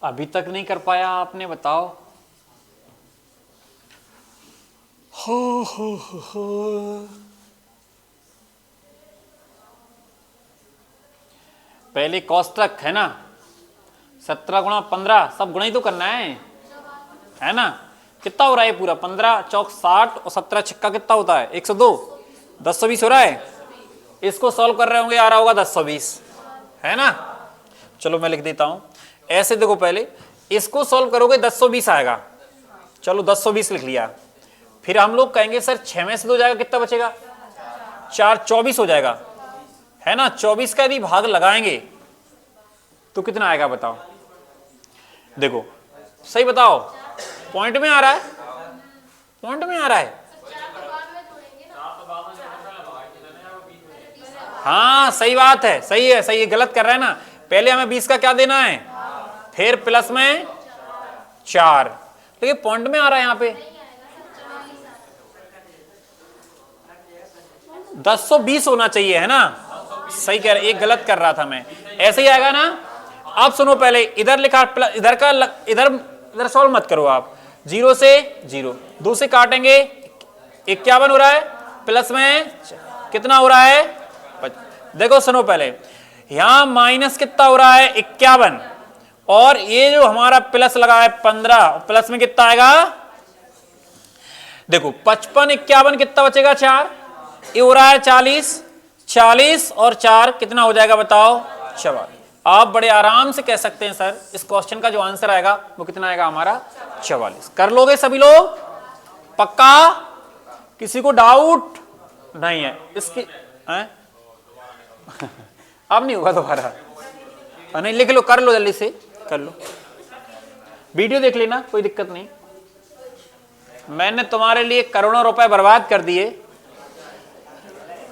अभी तक नहीं कर पाया आपने, बताओ। हो पहले कोष्टक है ना, 17 गुणा 15 सब गुणा ही तो करना है ना, कितना हो रहा है पूरा 15 चौक 60 और 17 छक्का कितना होता है 102, 1020 हो रहा है। इसको सॉल्व कर रहे होंगे आ रहा होगा 1020, है ना। चलो मैं लिख देता हूं ऐसे, देखो पहले इसको सॉल्व करोगे 1020 आएगा, चलो 1020 लिख लिया, फिर हम लोग कहेंगे सर 6 में से 2 जाएगा कितना बचेगा 4, 24 हो जाएगा, है ना। 24 का यदि भाग लगाएंगे तो कितना आएगा बताओ, देखो सही बताओ, पॉइंट में आ रहा है, पॉइंट में आ रहा है, हाँ सही बात है, सही है सही है, गलत कर रहा है ना, पहले हमें 20 का क्या देना है, फिर प्लस में 4, देखिए पॉइंट में आ रहा है यहाँ पे 1020 होना चाहिए, है ना, सही कह रहे, एक गलत कर रहा था मैं, ऐसे ही आएगा ना। अब सुनो पहले इधर लिखा प्लस, इधर का इधर सॉल्व मत करो आप, 0 से 0, 2 से काटेंगे 51 हो रहा है, प्लस में कितना हो रहा है, देखो सुनो पहले यहां माइनस कितना हो रहा है 51, और ये जो हमारा प्लस लगा है 15, प्लस में कितना आएगा, देखो 55 51 कितना बचेगा 4, ये हो रहा है 40, 40 और 4 कितना हो जाएगा बताओ 44। आप बड़े आराम से कह सकते हैं सर इस क्वेश्चन का जो आंसर आएगा वो कितना आएगा हमारा 44। कर लोगे सभी लोग पक्का, किसी को डाउट नहीं है इसकी है? अब नहीं होगा दोबारा, नहीं लिख लो, कर लो जल्दी से कर लो, वीडियो देख लेना कोई दिक्कत नहीं, मैंने तुम्हारे लिए करोड़ों रुपए बर्बाद कर दिए,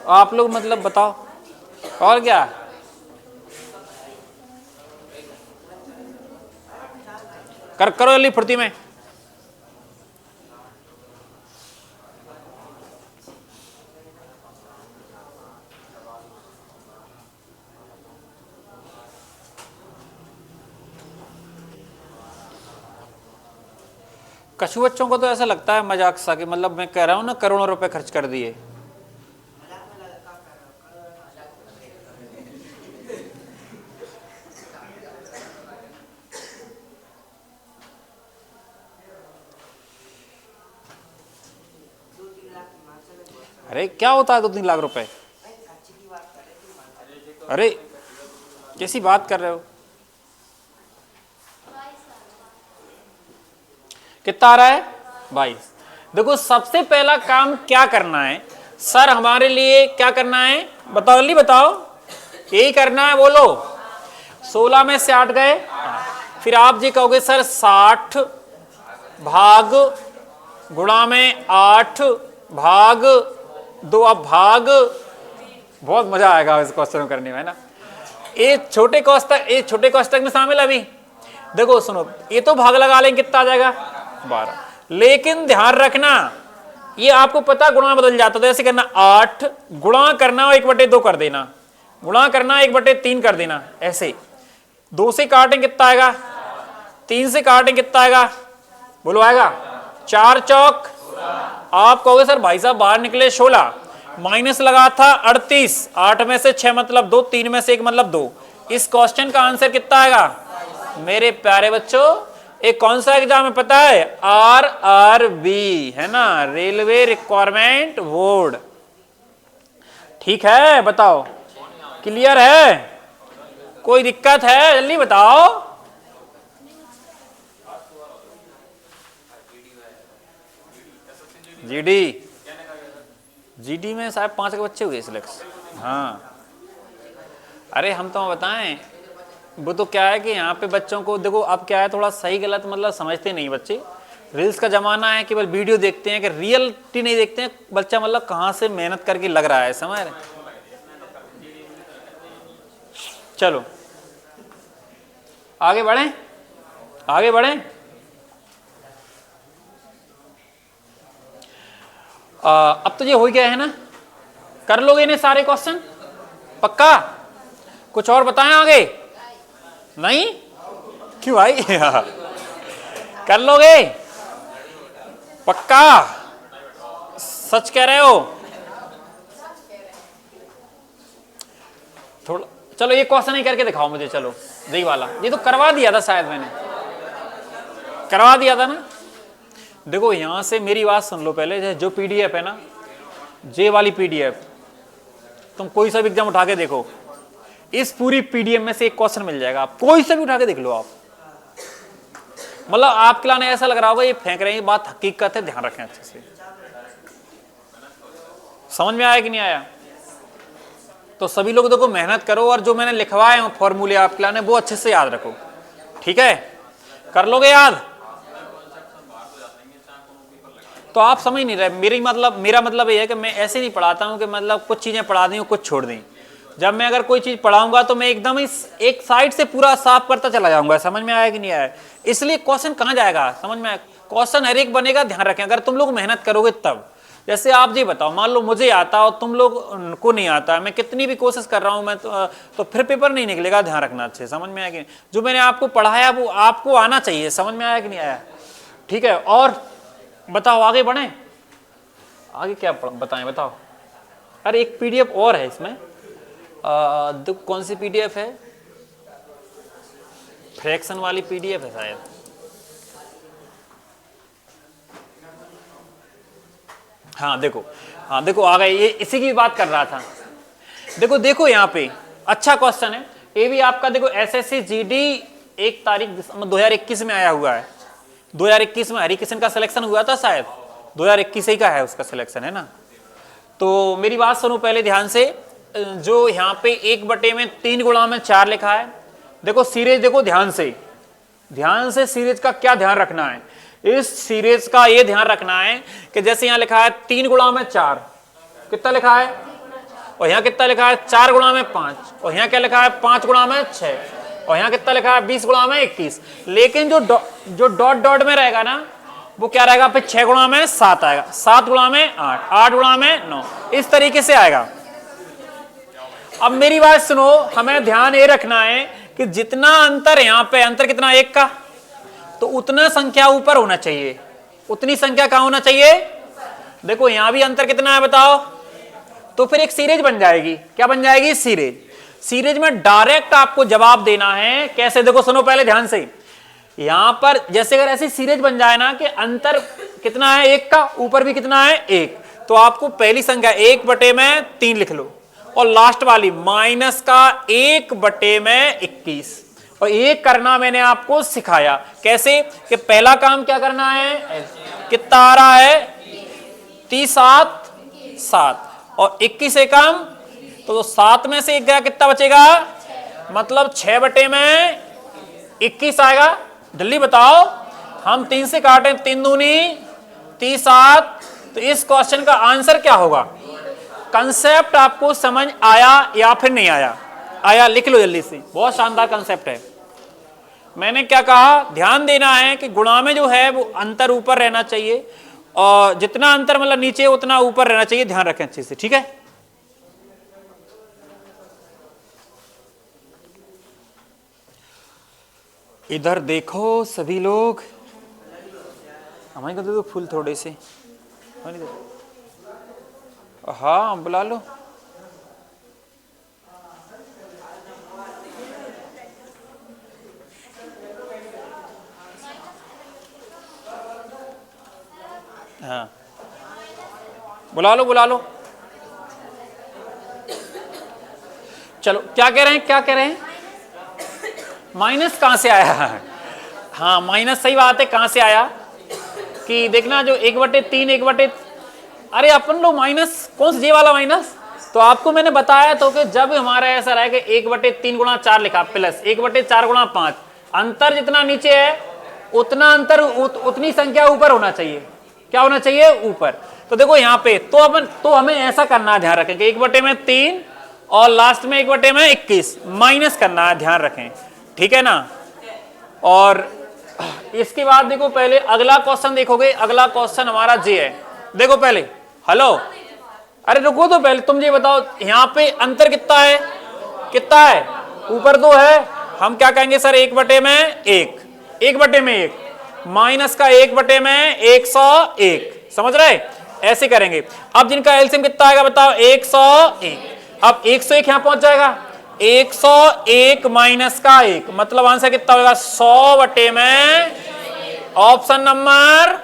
आप लोग मतलब बताओ और क्या। करो जल्दी फुर्ती में, कछु बच्चों को तो ऐसा लगता है मजाक सा कि मतलब मैं कह रहा हूँ ना करोड़ों रुपए खर्च कर दिए। अरे क्या होता है 2-3 लाख रुपए? अरे कैसी बात कर रहे हो? कितना आ रहा है? 22। देखो सबसे पहला काम क्या करना है सर हमारे लिए, क्या करना है बताओ, जल्दी बताओ। यही करना है, बोलो। 16 में से 8 गए, फिर आप जी कहोगे सर 60 भाग गुणा में 8 भाग 2, अब भाग। बहुत मजा आएगा इस क्वेश्चन करने में, है ना। ये छोटे कोष्टक में शामिल। अभी देखो सुनो, ये तो भाग लगा लेंगे, कितना आ जाएगा 12। लेकिन ध्यान रखना ये आपको पता गुणा बदल जाता है, तो ऐसे करना 8 गुणा करना 1/2 कर देना, गुणा करना 1/3 कर देना, ऐसे 2 से काटें कितना आएगा, 3 से काटें कितना आएगा, बोलो आएगा 4 चौक। आप कहोगे सर भाई साहब बाहर निकले 16, माइनस लगा था 38, 8 में से 6 मतलब 2, 3 में से 1 मतलब 2। इस क्वेश्चन का आंसर कितना आएगा मेरे प्यारे बच्चों? एक कौन सा एग्जाम है पता है? RRB, है ना, रेलवे रिक्वायरमेंट बोर्ड। ठीक है, बताओ क्लियर है? कोई दिक्कत है? जल्दी बताओ। जीडी में शायद 5 के बच्चे हुए सिलेक्ट। हाँ अरे हम तो बताएं, वो तो क्या है कि यहाँ पे बच्चों को देखो, अब क्या है थोड़ा सही गलत मतलब समझते नहीं बच्चे। रील्स का जमाना है, केवल वीडियो देखते हैं कि रियलिटी नहीं देखते हैं। बच्चा मतलब कहाँ से मेहनत करके लग रहा है, समझ रहे? चलो आगे बढ़ें, आगे बढ़ें। अब तो ये हो गया है ना, कर लोगे इन्हें सारे क्वेश्चन पक्का? कुछ और बताएं आगे? नहीं क्यों भाई? कर लोगे पक्का? सच कह रहे हो? थोड़ा चलो ये क्वेश्चन ही करके दिखाओ मुझे। चलो यही वाला, ये तो करवा दिया था शायद, मैंने करवा दिया था ना। देखो यहां से मेरी बात सुन लो पहले। जो पीडीएफ है ना, जे वाली पीडीएफ, तुम कोई सा भी एग्जाम उठा के देखो, इस पूरी पीडीएफ में से एक क्वेश्चन मिल जाएगा, आप कोई सा भी उठा के देख लो। आप मतलब आपके लाने ऐसा लग रहा होगा ये फेंक रहे हैं, बात हकीकत है, ध्यान रखें अच्छे से। समझ में आया कि नहीं आया? तो सभी लोग देखो मेहनत करो, और जो मैंने लिखवाए हैं फॉर्मूले आपके लाने वो अच्छे से याद रखो, ठीक है? कर लोगे याद? तो आप समझ नहीं रहे मेरा मतलब ये है कि मैं ऐसे नहीं पढ़ाता हूं कि मतलब कुछ चीजें पढ़ा दी कुछ छोड़ दी। जब मैं अगर कोई चीज पढ़ाऊंगा तो मैं एकदम इस एक साइड से पूरा साफ करता चला जाऊंगा। समझ में आया कि नहीं आया? इसलिए क्वेश्चन कहां जाएगा, समझ में आया? क्वेश्चन हर एक बनेगा, ध्यान रखें। अगर तुम लोग मेहनत करोगे तब, जैसे आप जी बताओ, मान लो मुझे आता और तुम लोग को नहीं आता, मैं कितनी भी कोशिश कर रहा हूं मैं तो फिर पेपर नहीं निकलेगा। ध्यान रखना अच्छे, समझ में आया कि नहीं? जो मैंने आपको पढ़ाया वो आपको आना चाहिए। समझ में आया कि नहीं आया? ठीक है, और बताओ आगे बढ़े। आगे क्या बताएं, बताओ। अरे एक पीडीएफ और है इसमें, कौन सी पीडीएफ है? फ्रैक्शन वाली पीडीएफ है शायद। हाँ देखो आ गए, ये इसी की बात कर रहा था। देखो यहाँ पे अच्छा क्वेश्चन है ये भी आपका। देखो एसएससी जीडी 1 तारीख 2021 में आया हुआ है। 2021 में हरिकिशन का सिलेक्शन हुआ था शायद, 2021 ही का है उसका सिलेक्शन, है ना। तो मेरी बात सुनो पहले ध्यान से। जो यहाँ पे 1/3 गुणा में 4 लिखा है, देखो सीरीज, देखो ध्यान से सीरीज का क्या ध्यान रखना है। इस सीरीज का ये ध्यान रखना है कि जैसे यहाँ लिखा है 3 गुणा में 4, कितना लिखा है? और यहाँ कितना लिखा है? 4 गुणा में 5, और यहाँ क्या लिखा है? 5 गुणा में 6, और यहाँ कितना लिखा है? 20 गुणा में 21। लेकिन जो डॉट डॉट में रहेगा ना, वो क्या रहेगा? फिर 6 गुणा में 7 आएगा, 7 गुणा में 8, 8 गुणा में 9, इस तरीके से आएगा। अब मेरी बात सुनो, हमें ध्यान ये रखना है कि जितना अंतर यहाँ पे, अंतर कितना 1 का, तो उतना संख्या ऊपर होना चाहिए। उतनी संख्या कहां होना चाहिए? देखो यहां भी अंतर कितना है बताओ, तो फिर एक सीरीज बन जाएगी। क्या बन जाएगी? सीरीज। सीरीज में डायरेक्ट आपको जवाब देना है। कैसे? देखो सुनो पहले ध्यान से, यहां पर जैसे अगर ऐसी सीरीज बन जाए ना कि अंतर कितना है? 1 का, ऊपर भी कितना है? 1, तो आपको पहली संख्या 1/3 लिख लो, और लास्ट वाली माइनस का 1/21, और ये करना मैंने आपको सिखाया। कैसे? कि पहला काम क्या करना है? कितना आ रहा है? 30 7, और 21 से कम, तो 7 में से 1 गया, कितना बचेगा? मतलब 6/21 आएगा। जल्दी बताओ, हम 3 से काटें, 3 दूनी 30 7, तो इस क्वेश्चन का आंसर क्या होगा? कंसेप्ट आपको समझ आया या फिर नहीं आया? आया? लिख लो जल्दी से, बहुत शानदार कंसेप्ट है। मैंने क्या कहा? ध्यान देना है कि गुणा में जो है वो अंतर ऊपर रहना चाहिए, और जितना अंतर मतलब नीचे उतना ऊपर रहना चाहिए। ध्यान रखें अच्छे से, ठीक है? इधर देखो सभी लोग, हमारे को तो फूल थोड़े से, हाँ बुला लो। हाँ बुला लो बुला लो। चलो क्या कह रहे हैं? क्या कह रहे हैं? माइनस कहां से आया? हाँ माइनस, सही बात है। कहां से आया कि देखना, जो 1/3 अरे अपन लोग माइनस कौन सा? ये वाला माइनस। तो आपको मैंने बताया तो कि जब हमारा ऐसा रहा कि 1/3 × 4 लिखा, प्लस 1/4 × 5, अंतर जितना नीचे है उतना अंतर उतनी संख्या ऊपर होना चाहिए। क्या होना चाहिए? ऊपर। तो देखो यहाँ पे तो हमें ऐसा करना है, ध्यान रखें कि 1/3 और लास्ट में 1/21 माइनस करना है, ध्यान रखें, ठीक है ना? और इसके बाद देखो पहले अगला क्वेश्चन देखोगे। अगला क्वेश्चन हमारा जे है। देखो पहले, हेलो, अरे रुको तो पहले तुम ये बताओ, यहाँ पे अंतर कितना है? कितना है? ऊपर 2 है। हम क्या कहेंगे सर? 1/1, 1/1, माइनस का 1/101। समझ रहे? ऐसे करेंगे। अब जिनका एलसीएम कितना आएगा बताओ? 101। अब 101 यहां पहुंच जाएगा, 101 माइनस का 1, मतलब आंसर कितना होगा? 100/, ऑप्शन नंबर,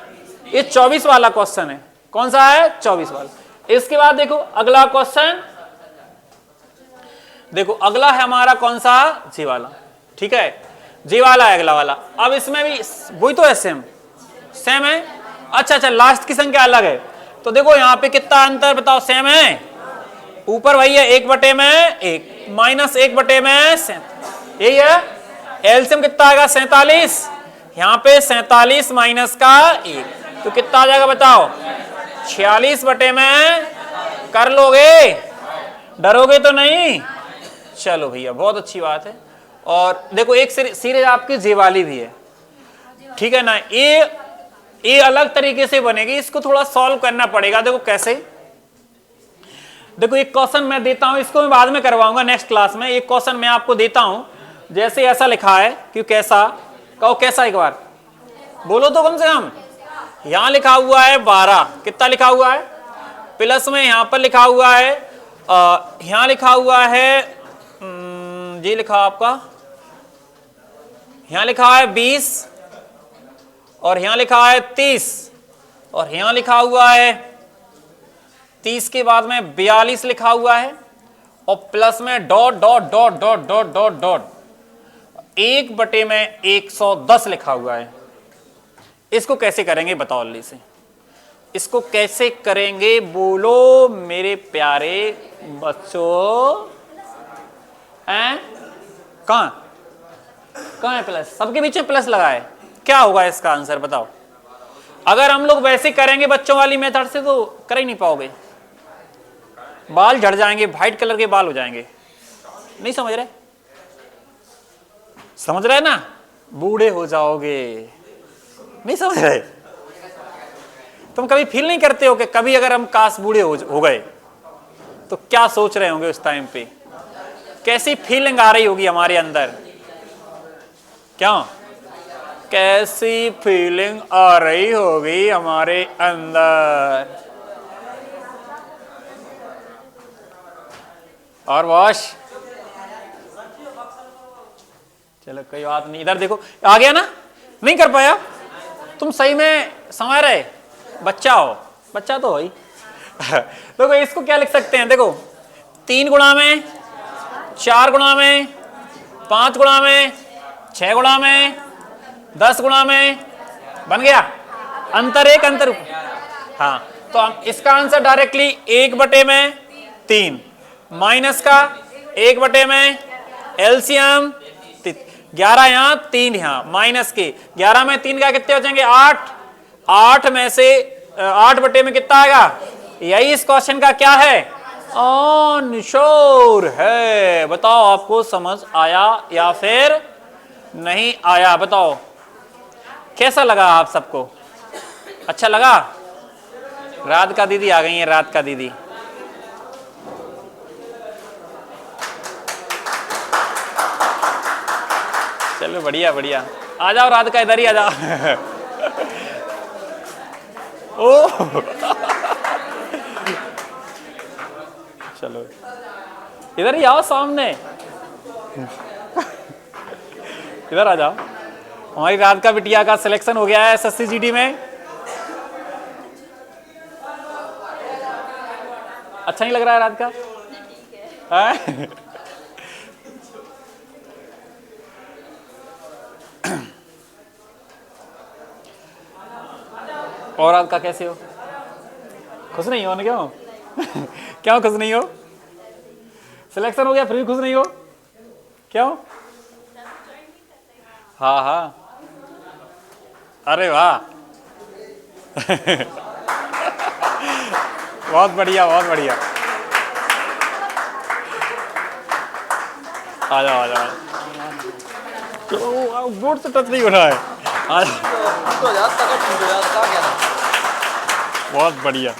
ये 24 वाला क्वेश्चन है। कौन सा है? 24 वाला। इसके बाद देखो अगला क्वेश्चन, देखो अगला है हमारा कौन सा? जी वाला, ठीक है? जी वाला है अगला वाला। अब इसमें भी वही तो है, सेम है। अच्छा, लास्ट की संख्या अलग है। तो देखो यहाँ पे कितना अंतर बताओ? सेम है। ऊपर वही है, 1/1 माइनस 1/7, यही है। एलसीएम कितना आएगा? 47। यहाँ पे 47 माइनस का 1, तो कितना आ जाएगा बताओ? 46/, कर लोगे? डरोगे तो नहीं? चलो भैया, बहुत अच्छी बात है। और देखो एक सीरीज आपकी जे वाली भी है, ठीक है ना? ये अलग तरीके से बनेगी, इसको थोड़ा सॉल्व करना पड़ेगा। देखो कैसे? देखो एक क्वेश्चन मैं देता हूं, इसको मैं बाद में करवाऊंगा नेक्स्ट क्लास में। एक क्वेश्चन मैं आपको देता हूं, जैसे ऐसा लिखा है कि कैसा, कहो कैसा, एक बार बोलो तो कम से कम। यहां लिखा हुआ है 12, कितना लिखा हुआ है? प्लस में यहां पर लिखा हुआ है, यहां लिखा हुआ है, ये लिखा आपका, यहां लिखा है 20, और यहां लिखा है 30, और यहां लिखा हुआ है 30 के बाद में 42 लिखा हुआ है, और प्लस में dot dot dot dot dot dot dot 1/110 लिखा हुआ है। इसको कैसे करेंगे बताओ जल्दी से? इसको कैसे करेंगे बोलो मेरे प्यारे बच्चों? हैं? कहां है प्लस? सबके बीच में प्लस लगा है। क्या होगा इसका आंसर बताओ? अगर हम लोग वैसे करेंगे बच्चों वाली मेथड से तो कर ही नहीं पाओगे, बाल झड़ जाएंगे, व्हाइट कलर के बाल हो जाएंगे। नहीं समझ रहे? समझ रहे ना? बूढ़े हो जाओगे। नहीं समझ रहे? तुम कभी फील नहीं करते हो कि कभी अगर हम काश बूढ़े हो गए तो क्या सोच रहे होंगे उस टाइम पे? कैसी फीलिंग आ रही होगी हमारे अंदर? क्या कैसी फीलिंग आ रही होगी हमारे अंदर। और वॉश, चलो कोई बात नहीं। इधर देखो, आ गया ना, नहीं कर पाया, तुम सही में समझ रहे, बच्चा हो, बच्चा तो हो ही। देखो इसको क्या लिख सकते हैं, देखो 3 गुणा में, 4 गुणा में, 5 गुणा में, 6 गुणा में, 10 गुणा में, बन गया। अंतर एक अंतर, हाँ, तो हम इसका आंसर डायरेक्टली 1/3 माइनस का 1/में एलसीएम 11 यहाँ 3 यहाँ माइनस के 11 में 3 का कितने हो जाएंगे 8, 8 में से 8 में कितना आएगा, यही इस क्वेश्चन का क्या है, आंसर है। बताओ आपको समझ आया या फिर नहीं आया, बताओ कैसा लगा आप सबको, अच्छा लगा। राधिका दीदी आ गई है, राधिका दीदी, चलो बढ़िया बढ़िया, आ जाओ राधिका, इधर ही आ जाओ। ओ चलो इधर ही आओ सामने, इधर आ जाओ। हमारी राधिका बिटिया का सिलेक्शन हो गया है एसएससी जीडी में। अच्छा नहीं लग रहा है राधिका? है? और राधिका कैसे हो? खुश नहीं हो ना? क्यों? क्यों खुश नहीं हो? सिलेक्शन हो गया फिर भी खुश नहीं हो, क्यों? हाँ हाँ, अरे वाह। बहुत बढ़िया बहुत बढ़िया, आ जाओ आ जाओ, तो बोर्ड से टच नहीं हो रहा है, आ जाओ। बहुत बढ़िया,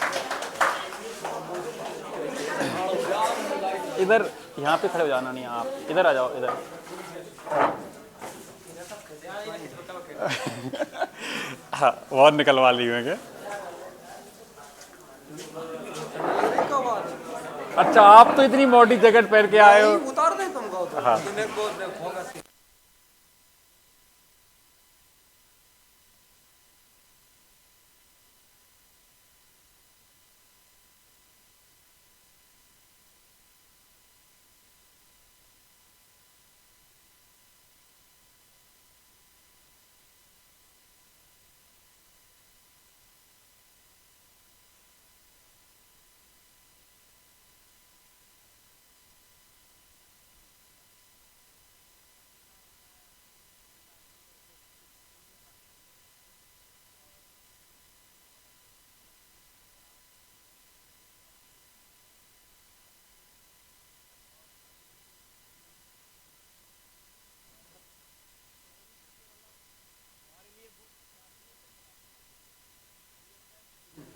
इधर यहाँ पे खड़े हो जाना, नहीं आप इधर आ जाओ, इधर। हाँ बहुत निकलवा ली मैं क्या? अच्छा आप तो इतनी मोटी जैकेट पहन के आए हो, उतार दें तुमको तो। हाँ।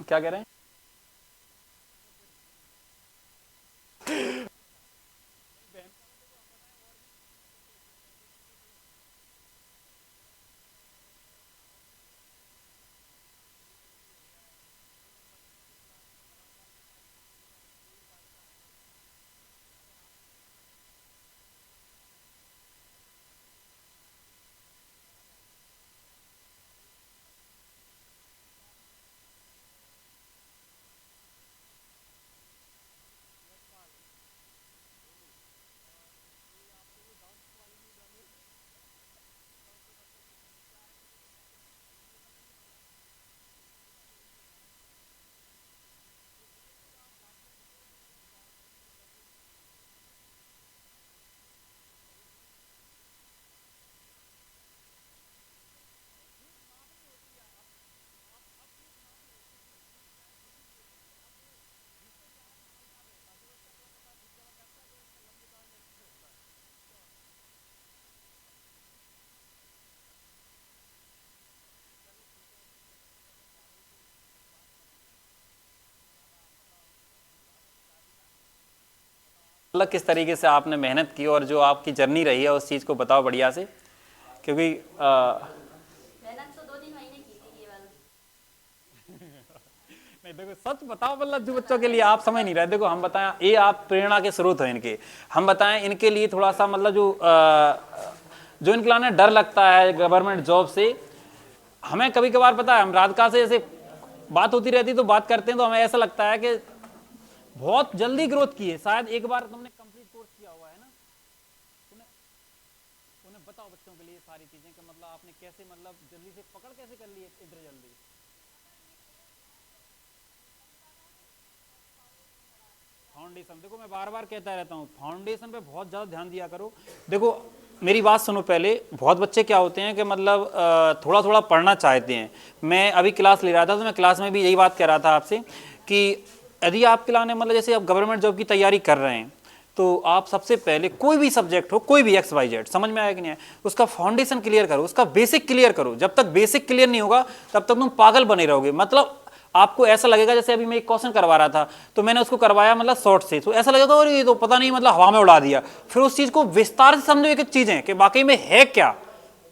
क्या कह रहे हैं? मतलब किस तरीके से आपने मेहनत की और जो आपकी जर्नी रही है उस चीज़ को बताओ बढ़िया से, क्योंकि नहीं देखो सच बताओ, मतलब जो बच्चों के लिए आप समझ नहीं रहे, देखो हम बताएं, ये आप प्रेरणा के स्रोत हैं इनके, हम बताएं इनके लिए थोड़ा सा मतलब जो इनके लाने डर लगता है गवर्नमेंट जॉब से। हमें कभी कभार पता है, हम राधिका से ऐसे बात होती रहती तो बात करते हैं तो हमें ऐसा लगता है कि बहुत जल्दी ग्रोथ की है। शायद एक बार तुमने कंप्लीट कोर्स किया हुआ है ना, उन्हें बताओ बच्चों के लिए सारी चीजें कि मतलब आपने कैसे मतलब जल्दी से पकड़ कैसे कर ली इधर जल्दी। फाउंडेशन, देखो मैं बार बार कहता रहता हूँ फाउंडेशन पे बहुत ज़्यादा ध्यान दिया करो। देखो मेरी बात सुनो पहले, बहुत बच्चे क्या होते हैं कि मतलब थोड़ा थोड़ा पढ़ना चाहते हैं। मैं अभी क्लास ले रहा था तो मैं क्लास में भी यही बात कह रहा था आपसे कि यदि आपके लाने मतलब जैसे आप गवर्नमेंट जॉब की तैयारी कर रहे हैं तो आप सबसे पहले कोई भी सब्जेक्ट हो, कोई भी XYZ, समझ में आया कि नहीं आया, उसका फाउंडेशन क्लियर करो, उसका बेसिक क्लियर करो। जब तक बेसिक क्लियर नहीं होगा तब तक तुम पागल बने रहोगे। मतलब आपको ऐसा लगेगा जैसे अभी मैं एक क्वेश्चन करवा रहा था तो मैंने उसको करवाया मतलब शॉर्ट से, तो ऐसा लगेगा और ये तो पता नहीं मतलब हवा में उड़ा दिया। फिर उस चीज को विस्तार से समझो, एक एक चीजें कि वाकई में है क्या,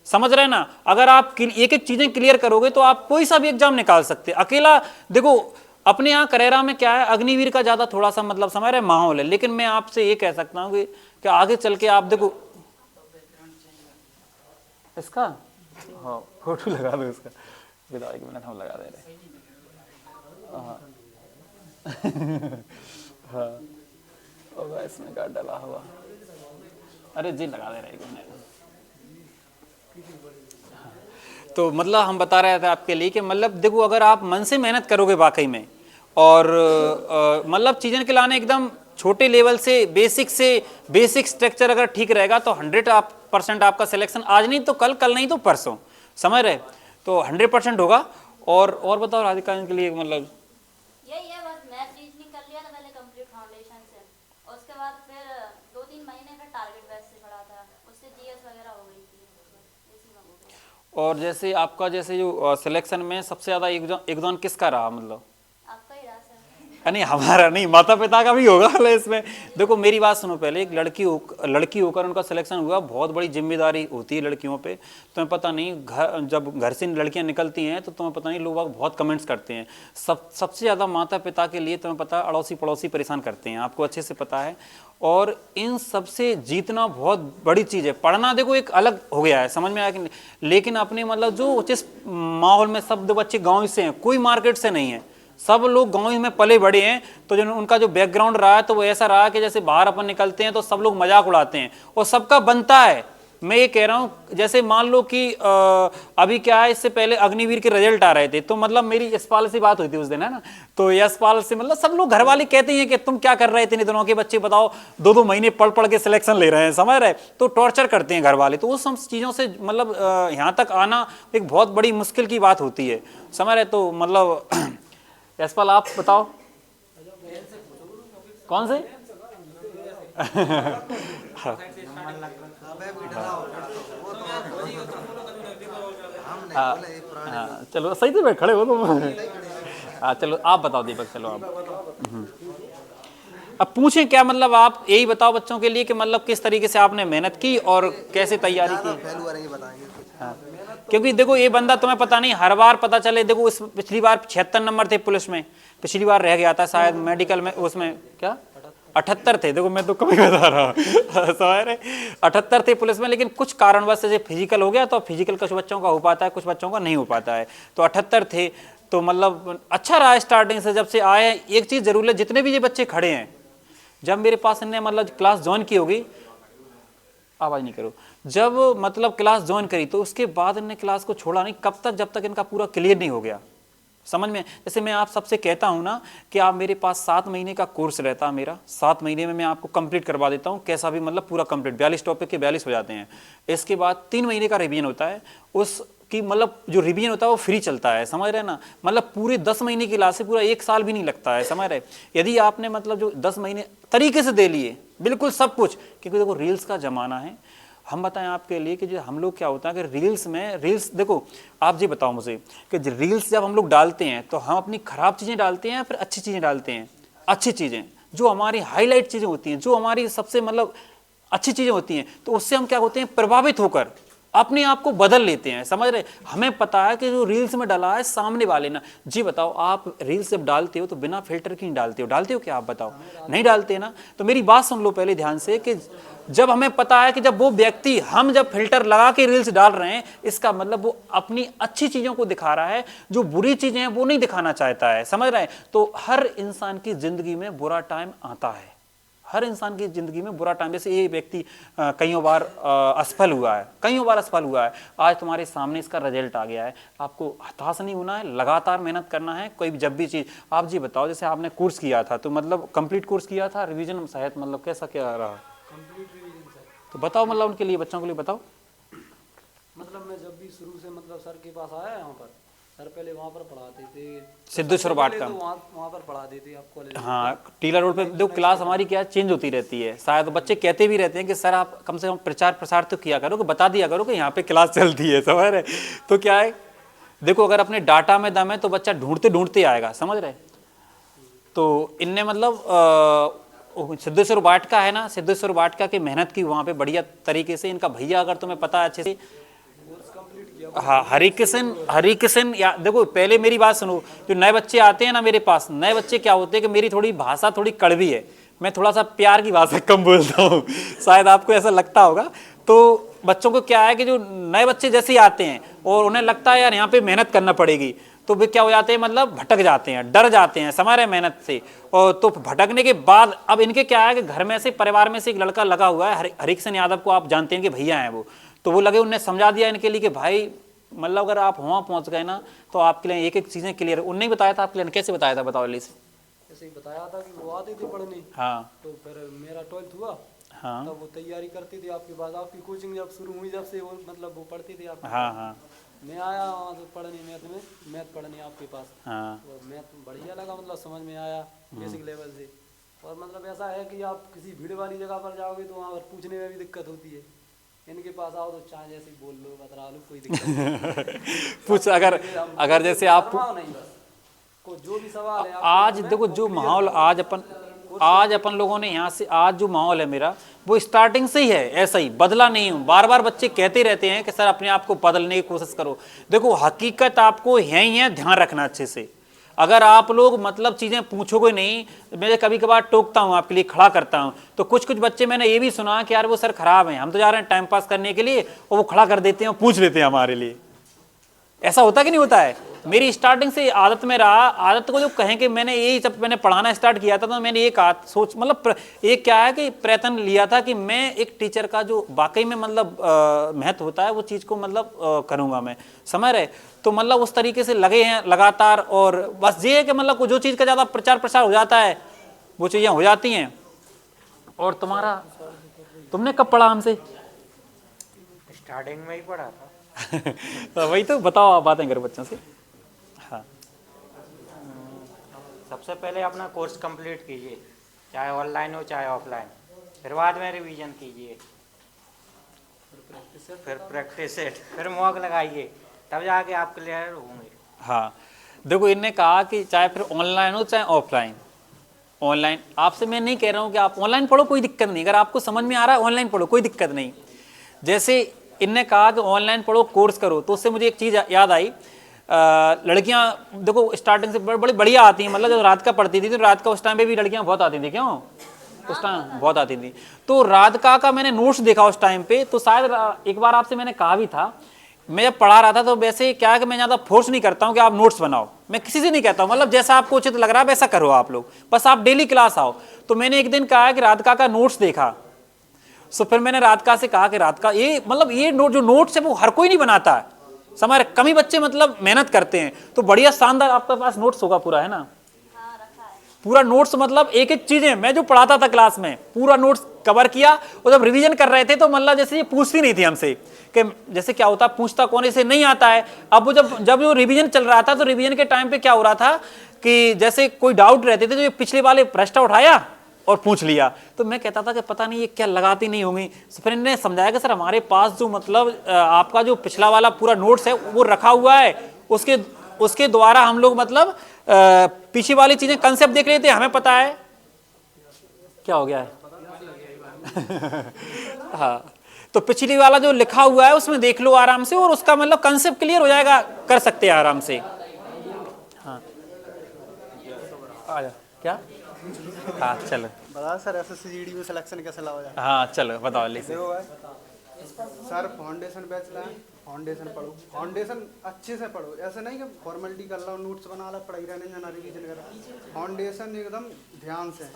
समझ रहे ना। अगर आप एक एक चीजें क्लियर करोगे तो आप कोई सा भी एग्जाम निकाल सकते। अकेला देखो अपने यहाँ करेरा में क्या है, अग्निवीर का ज्यादा थोड़ा सा मतलब समझ रहे माहौल है, लेकिन मैं आपसे ये कह सकता हूँ कि आगे चल के आप देखो इसका, हाँ फोटो लगा दो इसका, एक मिनट हम लगा दे रहे। हाँ हाँ होगा इसमें क्या डला हुआ, अरे जी लगा दे रहे हैं। तो मतलब हम बता रहे थे आपके लिए कि मतलब देखो अगर आप मन से मेहनत करोगे वाकई में और मतलब चीज़ें के लाने एकदम छोटे लेवल से बेसिक स्ट्रक्चर अगर ठीक रहेगा तो 100% आपका सिलेक्शन आज नहीं तो कल, कल नहीं तो परसों, समझ रहे, तो 100% होगा। और बताओ राधिका इनके लिए मतलब यही है, बस मैथ रीजनिंग कर लिया था पहले कंप्लीट फाउंडेशन से, और उसके बाद फिर 2-3 महीने का टारगेट बेस से पढ़ा था, उससे जीएस वगैरह हो गई थी, इसी में हो गया। और जैसे आपका जैसे जो सिलेक्शन में सबसे ज़्यादा योगदान किसका रहा मतलब? आपका ही रहा सर। नहीं हमारा नहीं, माता पिता का भी होगा इसमें। देखो मेरी बात सुनो पहले, एक लड़की होकर उनका सिलेक्शन हुआ, बहुत बड़ी जिम्मेदारी होती है लड़कियों पे। तुम्हें पता नहीं जब घर से लड़कियां निकलती हैं तो तुम्हें पता नहीं लोग बहुत कमेंट्स करते हैं। सबसे ज़्यादा माता पिता के लिए तुम्हें पता अड़ोसी पड़ोसी परेशान करते हैं, आपको अच्छे से पता है। और इन सबसे जीतना बहुत बड़ी चीज़ है। पढ़ना देखो एक अलग हो गया है, समझ में आया कि नहीं, लेकिन अपने मतलब जो जिस माहौल में सब बच्चे गाँव से हैं, कोई मार्केट से नहीं है, सब लोग गांव में पले बड़े हैं, तो जो उनका जो बैकग्राउंड रहा है तो वो ऐसा रहा कि जैसे बाहर अपन निकलते हैं तो सब लोग मजाक उड़ाते हैं और सबका बनता है। मैं ये कह रहा हूँ जैसे मान लो कि अभी क्या है, इससे पहले अग्निवीर के रिजल्ट आ रहे थे तो मतलब मेरी यशपाल से बात हुई थी उस दिन, है ना, तो यशपाल से मतलब सब लोग घर वाले कहते हैं कि तुम क्या कर रहे थे, इतने दिनों के बच्चे बताओ 2-2 महीने पढ़ पढ़ के सिलेक्शन ले रहे हैं, समझ रहे, तो टॉर्चर करते हैं घर वाले। तो उस सब चीज़ों से मतलब यहाँ तक आना एक बहुत बड़ी मुश्किल की बात होती है, समझ रहे। तो मतलब यशपाल आप बताओ कौन से हाँ चलो सही थे खड़े हो तुम। हाँ चलो आप बताओ दीपक, चलो आप अब पूछें क्या, मतलब आप यही बताओ बच्चों के लिए कि मतलब किस तरीके से आपने मेहनत की और कैसे तैयारी की। हाँ क्योंकि देखो ये बंदा तुम्हें पता नहीं हर बार पता चले, देखो इस पिछली बार 76 नंबर थे पुलिस में, पिछली बार रह गया था शायद मेडिकल में, उसमें क्या 78 थे, देखो मैं तो कभी बता रहा समझ रहे 78 थे पुलिस में, लेकिन कुछ कारणवश जैसे फिजिकल हो गया तो फिजिकल कुछ बच्चों का हो पाता है, कुछ बच्चों का नहीं हो पाता है, तो 78 थे। तो मतलब अच्छा रहा स्टार्टिंग से जब से आए। एक चीज़ जरूर है, जितने भी ये बच्चे खड़े हैं जब मेरे पास इन्हें मतलब क्लास ज्वाइन की होगी, आवाज़ नहीं करो, जब मतलब क्लास ज्वाइन करी तो उसके बाद इन्हें क्लास को छोड़ा नहीं, कब तक जब तक इनका पूरा क्लियर नहीं हो गया, समझ में। जैसे मैं आप सबसे कहता हूं ना कि आप मेरे पास 7 महीने का कोर्स रहता है मेरा, 7 महीने में मैं आपको कंप्लीट करवा देता हूं, कैसा भी मतलब पूरा कंप्लीट, 42 टॉपिक के 42 हो जाते हैं। इसके बाद 3 महीने का रिवीजन होता है, उसकी मतलब जो रिवीजन होता है वो फ्री चलता है, समझ रहे ना, मतलब पूरे 10 महीने की क्लास से पूरा 1 साल भी नहीं लगता है, समझ रहे। यदि आपने मतलब जो 10 महीने तरीके से दे लिए बिल्कुल सब कुछ, क्योंकि देखो रील्स का जमाना है। हम बताएं आपके लिए कि जो हम लोग क्या होता है कि रील्स देखो आप जी बताओ मुझे कि रील्स जब हम लोग डालते हैं तो हम अपनी खराब चीज़ें डालते हैं या फिर अच्छी चीज़ें डालते हैं? अच्छी चीज़ें, जो हमारी हाईलाइट चीज़ें होती हैं, जो हमारी सबसे मतलब अच्छी चीज़ें होती हैं, तो उससे हम क्या होते हैं प्रभावित होकर अपने आप को बदल लेते हैं, समझ रहे। हमें पता है कि जो रील्स में डाला है सामने वाले ना, जी बताओ आप रील्स जब डालते हो तो बिना फिल्टर की डालते हो क्या, आप बताओ, नहीं डालते ना। तो मेरी बात सुन लो पहले ध्यान से कि जब हमें पता है कि जब वो व्यक्ति, हम जब फिल्टर लगा के रील्स डाल रहे हैं, इसका मतलब वो अपनी अच्छी चीजों को दिखा रहा है, जो बुरी चीजें हैं वो नहीं दिखाना चाहता है, समझ रहे हैं। तो हर इंसान की जिंदगी में बुरा टाइम आता है, हर इंसान की जिंदगी में बुरा टाइम। जैसे ये व्यक्ति कईयों बार असफल हुआ है, आज तुम्हारे सामने इसका रिजल्ट आ गया है, आपको हताश नहीं होना है, लगातार मेहनत करना है। कोई भी जब भी चीज, आप जी बताओ, जैसे आपने कोर्स किया था तो मतलब कंप्लीट कोर्स किया था, रिवीजन सहित, मतलब कैसा क्या रहा? Complete revision sir. तो बताओ, मतलब उनके लिए, बच्चों के लिए बताओ। मतलब मैं जब भी शुरू से मतलब सर के पास आया यहाँ पर, सर पहले वहाँ पर पढ़ाते थे, सिद्धेश्वर बाट का, तो वहाँ पर पढ़ाते थे आप कॉलेज। हाँ, टीला रोड पे। देखो क्लास हमारी क्या चेंज होती रहती है, शायद बच्चे कहते भी रहते हैं कि सर आप कम से कम प्रचार प्रसार तो किया करो, कि बता दिया करो कि यहाँ पे क्लास चलती है, समझ रहे। तो क्या है, देखो अगर अपने डाटा में दम है तो बच्चा ढूंढते ढूंढते आएगा, समझ रहे। तो इनने मतलब सिद्धेश्वर वाटिका है ना, सिद्धेश्वर वाटिका की मेहनत की वहाँ पे बढ़िया तरीके से। इनका भैया अगर तुम्हें पता है अच्छे से, हाँ, हरिकिशन या देखो पहले मेरी बात सुनो, जो नए बच्चे आते हैं ना मेरे पास, नए बच्चे क्या होते हैं कि मेरी थोड़ी भाषा थोड़ी कड़वी है, मैं थोड़ा सा प्यार की भाषा कम बोलता हूँ, शायद आपको ऐसा लगता होगा। तो बच्चों को क्या है कि जो नए बच्चे जैसे ही आते हैं और उन्हें लगता है यार यहाँ पे मेहनत करना पड़ेगी, तो वे क्या हो जाते हैं, मतलब भटक जाते हैं, डर जाते हैं, समझ रहे, मेहनत से। और तो भटकने के बाद अब इनके क्या है कि घर में से, परिवार में से एक लड़का लगा हुआ है, हरिकिशन यादव को आप जानते हैं कि भैया हैं वो, तो वो लगे, उनने समझा दिया इनके लिए कि भाई मतलब अगर आप वहाँ पहुँच गए ना तो आपके लिए एक एक चीज़ें क्लियर। उनने ही बताया था आपके लिए, कैसे बताया था, बताओ जल्दी से। ऐसे ही बताया था कि वो आते थे पढ़ने। हाँ, तो फिर मेरा 12th हुआ, हाँ, तब वो तैयारी करते थे आपके पास, आपकी कोचिंग जब शुरू हुई, जब से वो मतलब वो पढ़ते थे आपके हाँ, पास। हाँ, मैं आया वहाँ से पढ़ने, मैथ पढ़ने आपके पास। हाँ, और मैथ बढ़िया लगा, मतलब समझ में आया बेसिक लेवल से। और मतलब ऐसा है कि आप किसी भीड़ वाली जगह पर जाओगे तो वहाँ पर पूछने में भी दिक्कत होती है, इनके पास आओ तो चाहे जैसे बोल लो, बता लो, कोई दिक्कत नहीं। कुछ अगर जैसे आप नहीं, बस को जो भी सवाल है आज देखो जो माहौल आज अपन लोगों ने यहाँ से, आज जो माहौल है मेरा, वो स्टार्टिंग से ही है ऐसा ही, बदला नहीं हूँ। बार बार बच्चे कहते रहते हैं कि सर अपने आप को बदलने की कोशिश करो। देखो हकीकत आपको यही है, ध्यान रखना अच्छे से। अगर आप लोग मतलब चीज़ें पूछोगे नहीं, मैं कभी कभार टोकता हूँ, आपके लिए खड़ा करता हूँ, तो कुछ बच्चे मैंने ये भी सुना कि यार वो सर खराब हैं, हम तो जा रहे हैं टाइम पास करने के लिए, और वो खड़ा कर देते हैं और पूछ लेते हैं हमारे लिए। ऐसा होता कि नहीं होता है? मेरी स्टार्टिंग से आदत में रहा, आदत को जो कहें कि मैंने यही, जब मैंने पढ़ाना स्टार्ट किया था तो मैंने एक सोच, मतलब एक क्या है कि प्रयत्न लिया था कि मैं एक टीचर का जो वाकई में मतलब महत्व होता है वो चीज़ को मतलब करूँगा मैं, समझ रहे। तो मतलब उस तरीके से लगे हैं लगातार। और बस ये है कि मतलब जो चीज़ का ज़्यादा प्रचार प्रसार हो जाता है वो चीज़ें हो जाती हैं। और तुमने कब पढ़ा हमसे? स्टार्टिंग में ही पढ़ा था। तो वही तो बताओ, आप बातें करो बच्चों से। हाँ, सबसे पहले अपना कोर्स कंप्लीट कीजिए, चाहे ऑनलाइन हो चाहे ऑफलाइन, फिर बाद में रिवीजन कीजिए, फिर प्रैक्टिस सेट, फिर मॉक लगाइए, तब जाके आप क्लियर होंगे। हाँ, देखो इनने कहा कि चाहे फिर ऑनलाइन हो चाहे ऑफलाइन, ऑनलाइन आपसे मैं नहीं कह रहा हूँ कि आप ऑनलाइन पढ़ो, कोई दिक्कत नहीं, अगर आपको समझ में आ रहा है ऑनलाइन पढ़ो, कोई दिक्कत नहीं। जैसे इनने कहा कि ऑनलाइन पढ़ो, कोर्स करो, तो उससे मुझे एक चीज़ याद आई। लड़कियां देखो स्टार्टिंग से बड़ी बढ़िया आती हैं, मतलब जब रात का पढ़ती थी तो रात का उस टाइम पे भी लड़कियां बहुत आती थी, क्यों उस टाइम बहुत आती थी। तो राधिका का मैंने नोट्स देखा उस टाइम पे, तो शायद एक बार आपसे मैंने कहा भी था, मैं जब पढ़ा रहा था तो वैसे क्या है कि मैं ज़्यादा फोर्स नहीं करता हूँ कि आप नोट्स बनाओ, मैं किसी से नहीं कहता हूँ, मतलब जैसा आपको उचित लग रहा है वैसा करो आप लोग, बस आप डेली क्लास आओ। तो मैंने एक दिन कहा कि राधिका का नोट्स देखा, तो फिर मैंने राधिका से कहा कि राधिका ये मतलब ये जो नोट्स है वो हर कोई नहीं बनाता है, समझ, कम ही बच्चे मतलब मेहनत करते हैं। तो बढ़िया शानदार आपके पास नोट्स होगा पूरा, है ना? हाँ, रखा है पूरा नोट्स, मतलब एक एक चीजें मैं जो पढ़ाता था क्लास में पूरा नोट्स कवर किया। और जब रिवीजन कर रहे थे तो मतलब जैसे ये पूछती नहीं थी हमसे कि जैसे क्या होता, पूछता कौन, इसे नहीं आता है। अब वो जब वो रिवीजन चल रहा था तो रिवीजन के टाइम पे क्या हो रहा था कि जैसे कोई डाउट रहते थे तो ये पिछले वाले पृष्ठ उठाया और पूछ लिया, तो मैं कहता था कि पता नहीं ये क्या लगाती नहीं होंगी। फिर इन्होंने समझाया कि सर हमारे पास जो मतलब आपका जो पिछला वाला पूरा नोट्स है वो रखा हुआ है, उसके द्वारा हम लोग मतलब पीछे वाली चीजें कंसेप्ट देख रहे थे, हमें पता है क्या हो गया है। हाँ, तो पिछली वाला जो लिखा हुआ है उसमें देख लो आराम से, और उसका मतलब कंसेप्ट क्लियर हो जाएगा, कर सकते हैं आराम से। हाँ आ जा क्या, हाँ चलो बता सर एसएससी में सिलेक्शन कैसे लाया जाए? हाँ चलो बताओ ले देखो भाई सर, फाउंडेशन बैच लाए, फाउंडेशन पढ़ो, फाउंडेशन अच्छे से पढ़ो, ऐसे नहीं कि फॉर्मेलिटी कर लो, नोट्स बना लो, पढ़ाई रहने जाना, रिवीजन कर, फाउंडेशन एकदम ध्यान से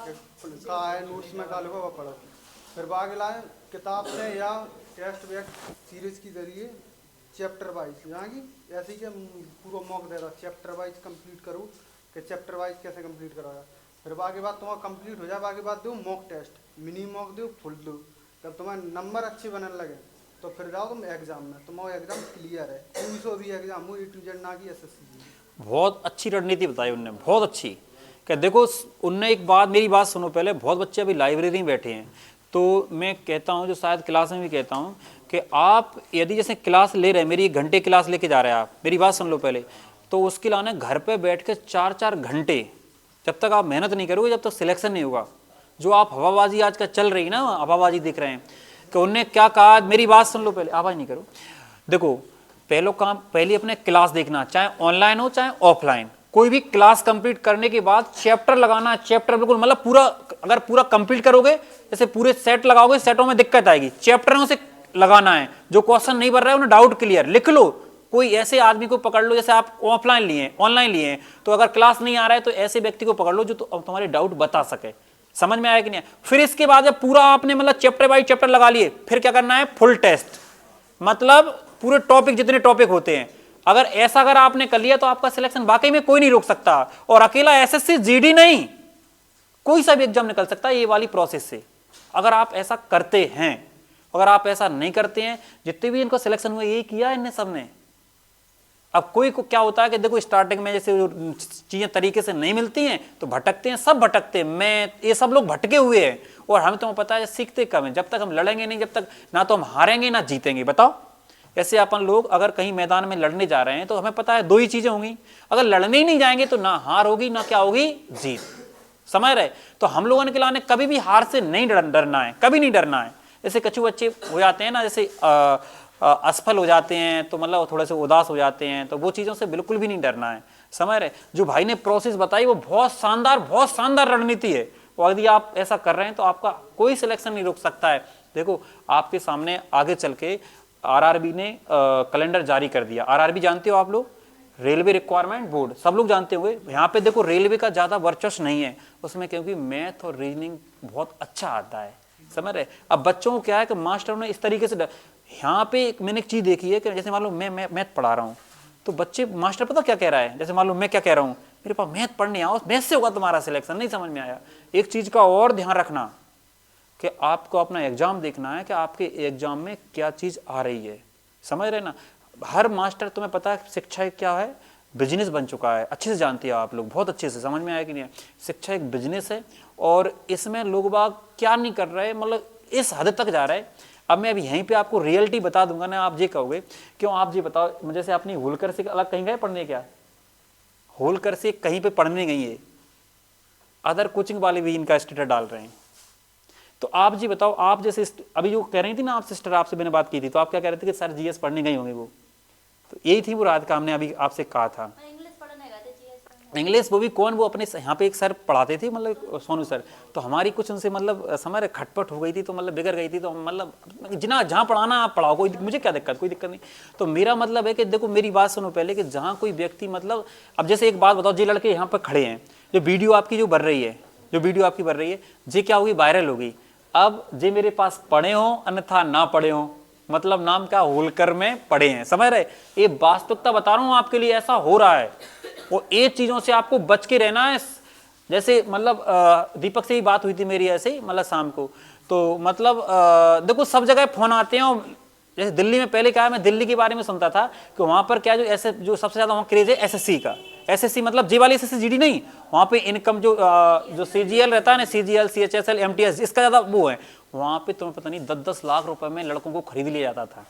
कहा है नोट्स में का लिखो वो पढ़ो। फिर बाकी लाए किताब से या टेस्ट बैच सीरीज के जरिए चैप्टर वाइज, यहाँ की ऐसे ही पूरा मॉक दे रहा, चैप्टर वाइज कंप्लीट करो कि चैप्टर वाइज कैसे कंप्लीट कराया। फिर बाकी बात तुम्हारा कंप्लीट हो जाए, बाकी बात दो मॉक टेस्ट, मिनी मॉक दो, फुल दो। जब तुम्हारे नंबर अच्छे बनने लगे तो फिर जाओ तुम एग्जाम में, तुम्हारा एग्जाम क्लियर है, कोई सो भी एग्जाम हो, A to Z ना की एसएससी। बहुत अच्छी रणनीति बताई उनने, बहुत अच्छी। क्या देखो उनने एक बात, मेरी बात सुनो पहले, बहुत बच्चे अभी लाइब्रेरी में बैठे हैं, तो मैं कहता हूँ, जो शायद क्लास में भी कहता हूँ कि आप यदि जैसे क्लास ले रहे हैं, मेरी 1 घंटे क्लास लेके जा रहे हैं आप, मेरी बात सुन लो पहले, तो उसके लाने घर पे बैठ के 4-4 घंटे, जब तक आप मेहनत नहीं करोगे, जब तक सिलेक्शन नहीं होगा। जो आप हवाबाजी आज का चल रही ना, हवाबाजी दिख रहे हैं कि उनने क्या कहा, मेरी बात सुन लो पहले, आवाज नहीं करो। देखो पहले काम, पहले अपने क्लास देखना, चाहे ऑनलाइन हो चाहे ऑफलाइन, कोई भी क्लास कंप्लीट करने के बाद चैप्टर लगाना, चैप्टर बिल्कुल मतलब पूरा, अगर पूरा कंप्लीट करोगे, जैसे पूरे सेट लगाओगे, सेटों में दिक्कत आएगी, चैप्टरों से लगाना है। जो क्वेश्चन नहीं बन रहा है उन्हें डाउट क्लियर लिख लो, कोई ऐसे आदमी को पकड़ लो, जैसे आप ऑफलाइन लिए, ऑनलाइन लिए हैं, तो अगर क्लास नहीं आ रहा है तो ऐसे व्यक्ति को पकड़ लो जो तुम्हारे डाउट बता सके। समझ में आया कि नहीं? फिर इसके बाद जब पूरा आपने मतलब चैप्टर बाई चैप्टर लगा लिए, फिर क्या करना है, फुल टेस्ट, मतलब पूरे टॉपिक जितने टॉपिक होते हैं, अगर आपने कर लिया तो आपका सिलेक्शन वाकई में कोई नहीं रोक सकता। और अकेला एसएससी जीडी नहीं, कोई सा भी एग्जाम निकल सकता है ये वाली प्रोसेस से, अगर आप ऐसा करते हैं। अगर आप ऐसा नहीं करते हैं, जितने भी इनको सिलेक्शन हुए यही किया इनने सबने। अब कोई को क्या होता है कि देखो स्टार्टिंग में जैसे चीजें तरीके से नहीं मिलती हैं तो भटकते हैं, सब भटकते हैं, मैं ये सब लोग भटके हुए हैं, और हमें तो पता है सीखते कम है। जब तक हम लड़ेंगे नहीं, जब तक ना तो हम हारेंगे ना जीतेंगे। बताओ, ऐसे अपन लोग अगर कहीं मैदान में लड़ने जा रहे हैं तो हमें पता है 2 ही चीजें होंगी, अगर लड़ने ही नहीं जाएंगे तो ना हार होगी ना क्या होगी, जीत। समझ रहे? तो हम लोगों के लाने कभी भी हार से नहीं डरना है, कभी नहीं डरना है। जैसे कछु बच्चे हो जाते हैं ना, जैसे असफल हो जाते हैं तो मतलब थोड़े से उदास हो जाते हैं, तो वो चीज़ों से बिल्कुल भी नहीं डरना है। समझ रहे? जो भाई ने प्रोसेस बताई वो बहुत शानदार रणनीति है, और यदि आप ऐसा कर रहे हैं तो आपका कोई सिलेक्शन नहीं रोक सकता है। देखो आपके सामने आगे चल के आरआरबी ने कैलेंडर जारी कर दिया। आरआरबी जानते हो आप लोग, रेलवे रिक्वायरमेंट बोर्ड, सब लोग जानते होंगे। यहाँ पे देखो रेलवे का ज़्यादा वर्चस्व नहीं है उसमें, क्योंकि मैथ और रीजनिंग बहुत अच्छा आता है। समझ रहे? अब बच्चों को क्या है कि मास्टर ने इस तरीके से, यहाँ पे मैंने एक चीज़ देखी है कि जैसे मान लो मैं मैथ पढ़ा रहा हूँ, तो बच्चे, मास्टर पता क्या कह रहा है, जैसे मान लो मैं क्या कह रहा हूँ, मेरे पास मैथ पढ़ने आओ, मैथ से होगा तुम्हारा सिलेक्शन। नहीं समझ में आया? एक चीज़ का और ध्यान रखना कि आपको अपना एग्जाम देखना है कि आपके एग्जाम में क्या चीज़ आ रही है। समझ रहे ना? हर मास्टर, तुम्हें पता है शिक्षा क्या है, बिजनेस बन चुका है, अच्छे से जानते हैं आप लोग, बहुत अच्छे से। समझ में आया कि नहीं? शिक्षा एक बिजनेस है, और इसमें लोग बाग क्या नहीं कर रहे, मतलब इस हद तक जा रहा है। अब मैं अभी यहीं पे आपको रियलिटी बता दूंगा ना, आप ये कहोगे क्यों, आप जी बताओ, मुझे से अपनी होलकर से अलग कहीं गए पढ़ने? क्या होलकर से कहीं पे पढ़ने गई है, अदर कोचिंग वाले भी इनका स्टेटस डाल रहे हैं। तो आप जी बताओ, आप जैसे अभी जो कह रही थी ना आप सिस्टर, आपसे मैंने बात की थी, तो आप क्या कह रहे थे कि सर जीएस पढ़ने गई होंगे वो, तो यही थी वो रात का हमने अभी आपसे कहा था। इंग्लिश पढ़ने गए थे, जीएस पढ़ने। इंग्लिश वो भी कौन, वो अपने यहाँ पे एक सर पढ़ाते थे, मतलब सोनू सर, तो हमारी कुछ उनसे मतलब समझ खटपट हो गई थी, तो मतलब बिगड़ गई थी, तो मतलब जिना जहाँ पढ़ाना आप पढ़ाओ, कोई मुझे क्या दिक्कत, कोई दिक्कत नहीं। तो मेरा मतलब है कि देखो मेरी बात सुनो पहले, कि जहाँ कोई व्यक्ति मतलब, अब जैसे एक बात बताओ, जो लड़के यहाँ पर खड़े हैं, जो वीडियो आपकी जो बन रही है, ये क्या होगी, वायरल होगी। अब जे मेरे पास पढ़े हो अन्यथा ना पढ़े हो, मतलब नाम क्या, होलकर में पढ़े हैं। समझ रहे? ये वास्तविकता बता रहा हूं आपके लिए, ऐसा हो रहा है, और ये चीजों से आपको बच के रहना है। जैसे मतलब दीपक से ही बात हुई थी मेरी ऐसे ही, मतलब शाम को, तो मतलब देखो सब जगह फोन आते हैं, और जैसे दिल्ली में पहले क्या है, मैं दिल्ली के बारे में सुनता था कि वहाँ पर क्या जो सबसे ज़्यादा वहाँ क्रेज है एसएससी का। एसएससी मतलब जी वाली एसएससी जीडी नहीं, वहाँ पे इनकम जो सीजीएल रहता है ना, सीजीएल सीएचएसएल एमटीएस, इसका ज़्यादा वो है। वहाँ पे तुम्हें पता नहीं 10-10 लाख रुपए में लड़कों को खरीद लिया जाता था।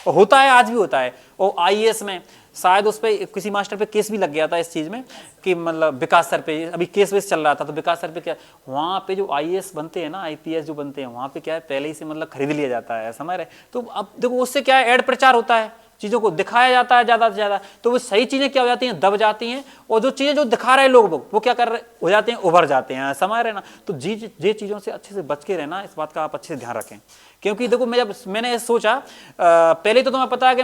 और होता है, आज भी होता है। और आईएएस में शायद उस पर किसी मास्टर पे केस भी लग गया था इस चीज़ में कि मतलब विकास सर पे अभी केस वेस चल रहा था, तो विकास सर पे क्या, वहाँ पे जो आईएएस बनते हैं ना, आईपीएस जो बनते हैं, वहाँ पे क्या है पहले ही से मतलब खरीद लिया जाता है, समझ रहे। तो अब देखो उससे क्या है, ऐड प्रचार होता है, चीज़ों को दिखाया जाता है ज़्यादा से ज़्यादा, तो वो सही चीज़ें क्या हो जाती हैं, दब जाती हैं। और जो चीज़ें जो दिखा रहे लोग वो क्या कर रहे हो जाते हैं, उभर जाते हैं, समझ रहे ना। तो ये चीज़ों से अच्छे से बच के रहना, इस बात का आप अच्छे से ध्यान रखें। क्योंकि देखो मैंने सोचा पहले तो तुम्हें पता है कि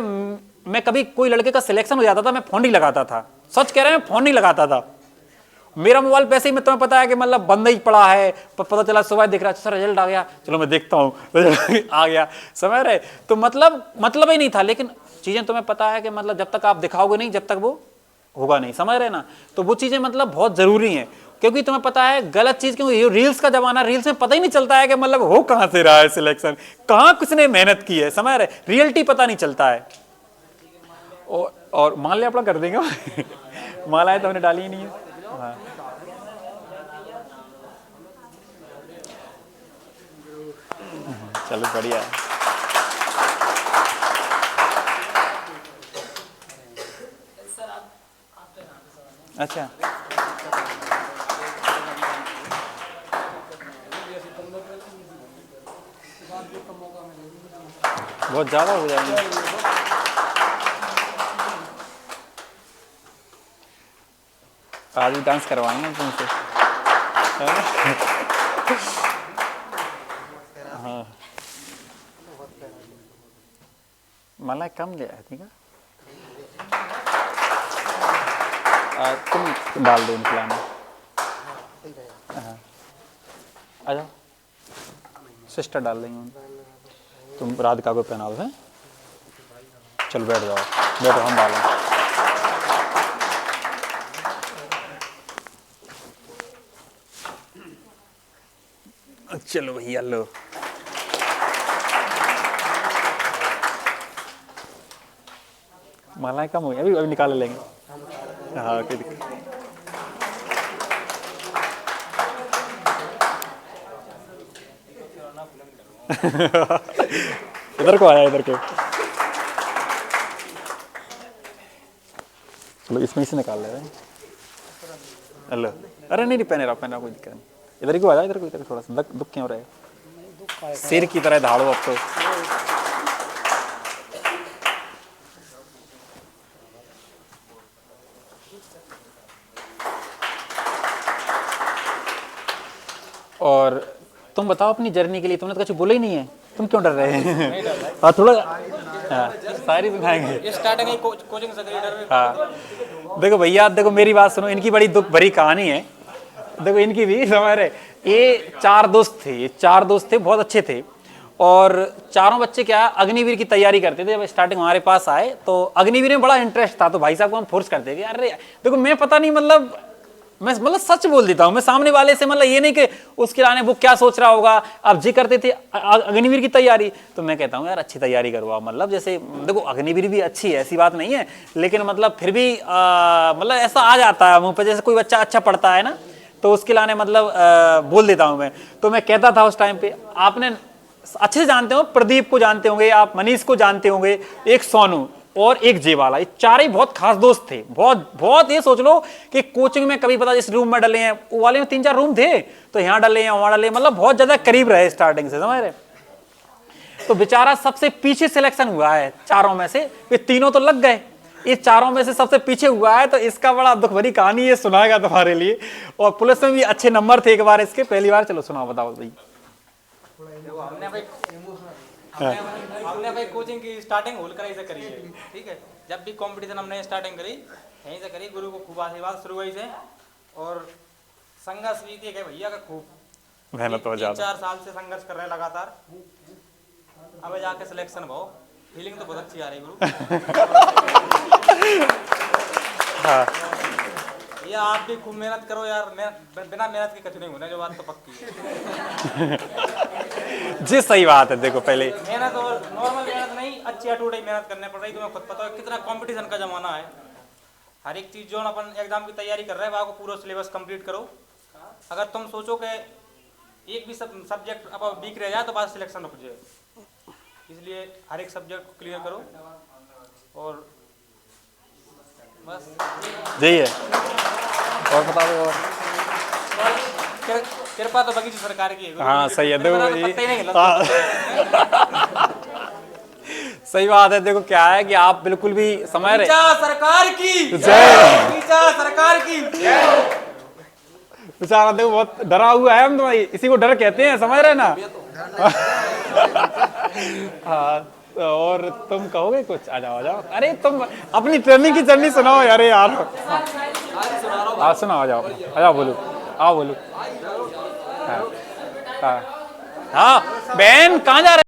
मैं कभी कोई लड़के का सिलेक्शन हो जाता था, मैं फोन नहीं लगाता था, सच कह रहे हैं, मैं फोन नहीं लगाता था। मेरा मोबाइल पैसे ही, मैं तुम्हें पता है कि मतलब बंद ही पड़ा है, पता चला सुबह दिख रहा है, सर रिजल्ट आ गया, चलो मैं देखता हूँ, आ गया, समझ रहे। तो मतलब ही नहीं था। लेकिन चीज़ें तुम्हें पता है कि मतलब जब तक आप दिखाओगे नहीं, जब तक वो होगा नहीं, समझ रहे ना। तो वो चीज़ें मतलब बहुत ज़रूरी हैं, क्योंकि तुम्हें पता है गलत चीज़, क्योंकि ये रील्स का जमाना, रील्स में पता ही नहीं चलता है कि मतलब हो कहाँ से रहा है सिलेक्शन, कहाँ किसने मेहनत की है, समझ रहे, रियलिटी पता नहीं चलता है। और मान लिया अपना कर देंगे मालाएं तो हमने डाली ही नहीं है। हाँ। चलो बढ़िया है। अच्छा, बहुत ज़्यादा हो जाएंगे। आज भी डांस करवाएंगे तुमसे। हाँ, मला कम ले आती का, तुम डाल दो इनके लाने। हाँ, आ जाओ, सिस्टर डाल देंगे, तुम राधिका को पहनाओ है। चल बैठ जाओ, बैठो, हम डालें। चलो भैया लो। मालाएं कम हो गई, अभी निकाल लेंगे। हाँ, कोई दिक्कत। इधर को आया, इधर को। चलो इसमें से निकाल ले रहे हैं। हेलो, अरे नहीं पहने रहा, कोई दिक्कत नहीं। इधर ही को आ जाए, इधर को, इधर थोड़ा सा दुख क्यों रहे, सिर की तरह धाड़ो अब तो। और तुम बताओ अपनी जर्नी के लिए, तुमने तो कुछ बोला ही नहीं है, तुम क्यों डर रहे हैं? हाँ थोड़ा, हाँ सारी दिखाएंगे। स्टार्टिंग कोचिंग से डर रहे। हाँ देखो भैया, देखो मेरी बात सुनो, इनकी बड़ी दुख भरी कहानी है। देखो इनकी भी समझ रहे, ये चार दोस्त थे, बहुत अच्छे थे। और चारों बच्चे क्या अग्निवीर की तैयारी करते थे। जब स्टार्टिंग हमारे पास आए तो अग्निवीर में बड़ा इंटरेस्ट था, तो भाई साहब को हम फोर्स करते थे। अरे देखो मैं पता नहीं, मैं सच बोल देता हूँ मैं सामने वाले से, मतलब ये नहीं कि उसके लाने वो क्या सोच रहा होगा। अब जी करते थे अग्निवीर की तैयारी, तो मैं कहता हूँ यार अच्छी तैयारी करवाओ। मतलब जैसे देखो अग्निवीर भी अच्छी है, ऐसी बात नहीं है, लेकिन मतलब फिर भी मतलब ऐसा आ जाता है मुँह पर, जैसे कोई बच्चा अच्छा पढ़ता है ना, तो उसके लाने मतलब बोल देता हूँ मैं। तो मैं कहता था उस टाइम पे, आपने अच्छे से जानते हो, प्रदीप को जानते होंगे आप, मनीष को जानते होंगे, एक सोनू और एक जेवाला, ये चार ही बहुत खास दोस्त थे। बहुत ये सोच लो कि कोचिंग में कभी पता जिस रूम में डले हैं, वो वाले में 3-4 रूम थे, तो यहाँ डले हैं वहाँ डले, मतलब बहुत ज्यादा करीब रहे स्टार्टिंग से, समझ रहे। तो बेचारा सबसे पीछे सिलेक्शन हुआ है चारों में से, ये तीनों तो लग गए, ये चारों में से सबसे पीछे हुआ है। तो इसका बड़ा दुख भरी कहानी ये सुनाएगा तुम्हारे लिए। और पुलिस में भी अच्छे नंबर थे एक बार इसके, पहली बार। चलो सुनाओ, बताओ भाई। हमने भाई कोचिंग की स्टार्टिंग होल कराई से करी है, ठीक है। जब भी कंपटीशन हमने स्टार्टिंग करी यहीं से करी, गुरु को खूब आशीर्वाद शुरू हुई से। और संघर्ष भी देखे भैया का खूब मेहनत हो जाता, 4 साल से संघर्ष कर रहे हैं लगातार। अब जाके सिलेक्शन भाव, फीलिंग तो बहुत अच्छी आ रही गुरु। हाँ ये आप भी खूब मेहनत करो यार, बिना मेहनत के कुछ नहीं होना, जो बात तो पक्की है। जी सही बात है। देखो पहले मेहनत, और नॉर्मल मेहनत नहीं, अच्छी अटूट मेहनत करने पड़ रही। तुम्हें खुद पता है कितना कंपटीशन का जमाना है। हर एक चीज जो अपन एग्जाम की तैयारी कर रहे हैं, वहाँ को पूरा सिलेबस कंप्लीट करो। अगर तुम सोचो कि एक भी सब्जेक्ट अब वीक रह जाए तो बाद सिलेक्शन रुक जाए, इसलिए हर एक सब्जेक्ट को क्लियर करो और बस यही है। और बता दो और। कृपा तो बगीची सरकार की है। हाँ सही है, देखो मेरा तो ये पत्ता ही नहीं हिला। सही बात है। देखो क्या है कि आप बिल्कुल भी समझ रहे। बगीचा सरकार की जय। बगीचा सरकार की बेचारा देखो बहुत डरा हुआ है, हम तो इसी को डर कहते हैं, समझ रहे ना। हाँ और तुम कहोगे कुछ? आ जाओ आ जाओ। अरे तुम अपनी ट्रेनिंग की जर्नी सुनाओ यार यार। हाँ सुनाओ, आ जाओ आ जाओ, बोलो आओ बोलो। हाँ हाँ बहन कहाँ जा रहे?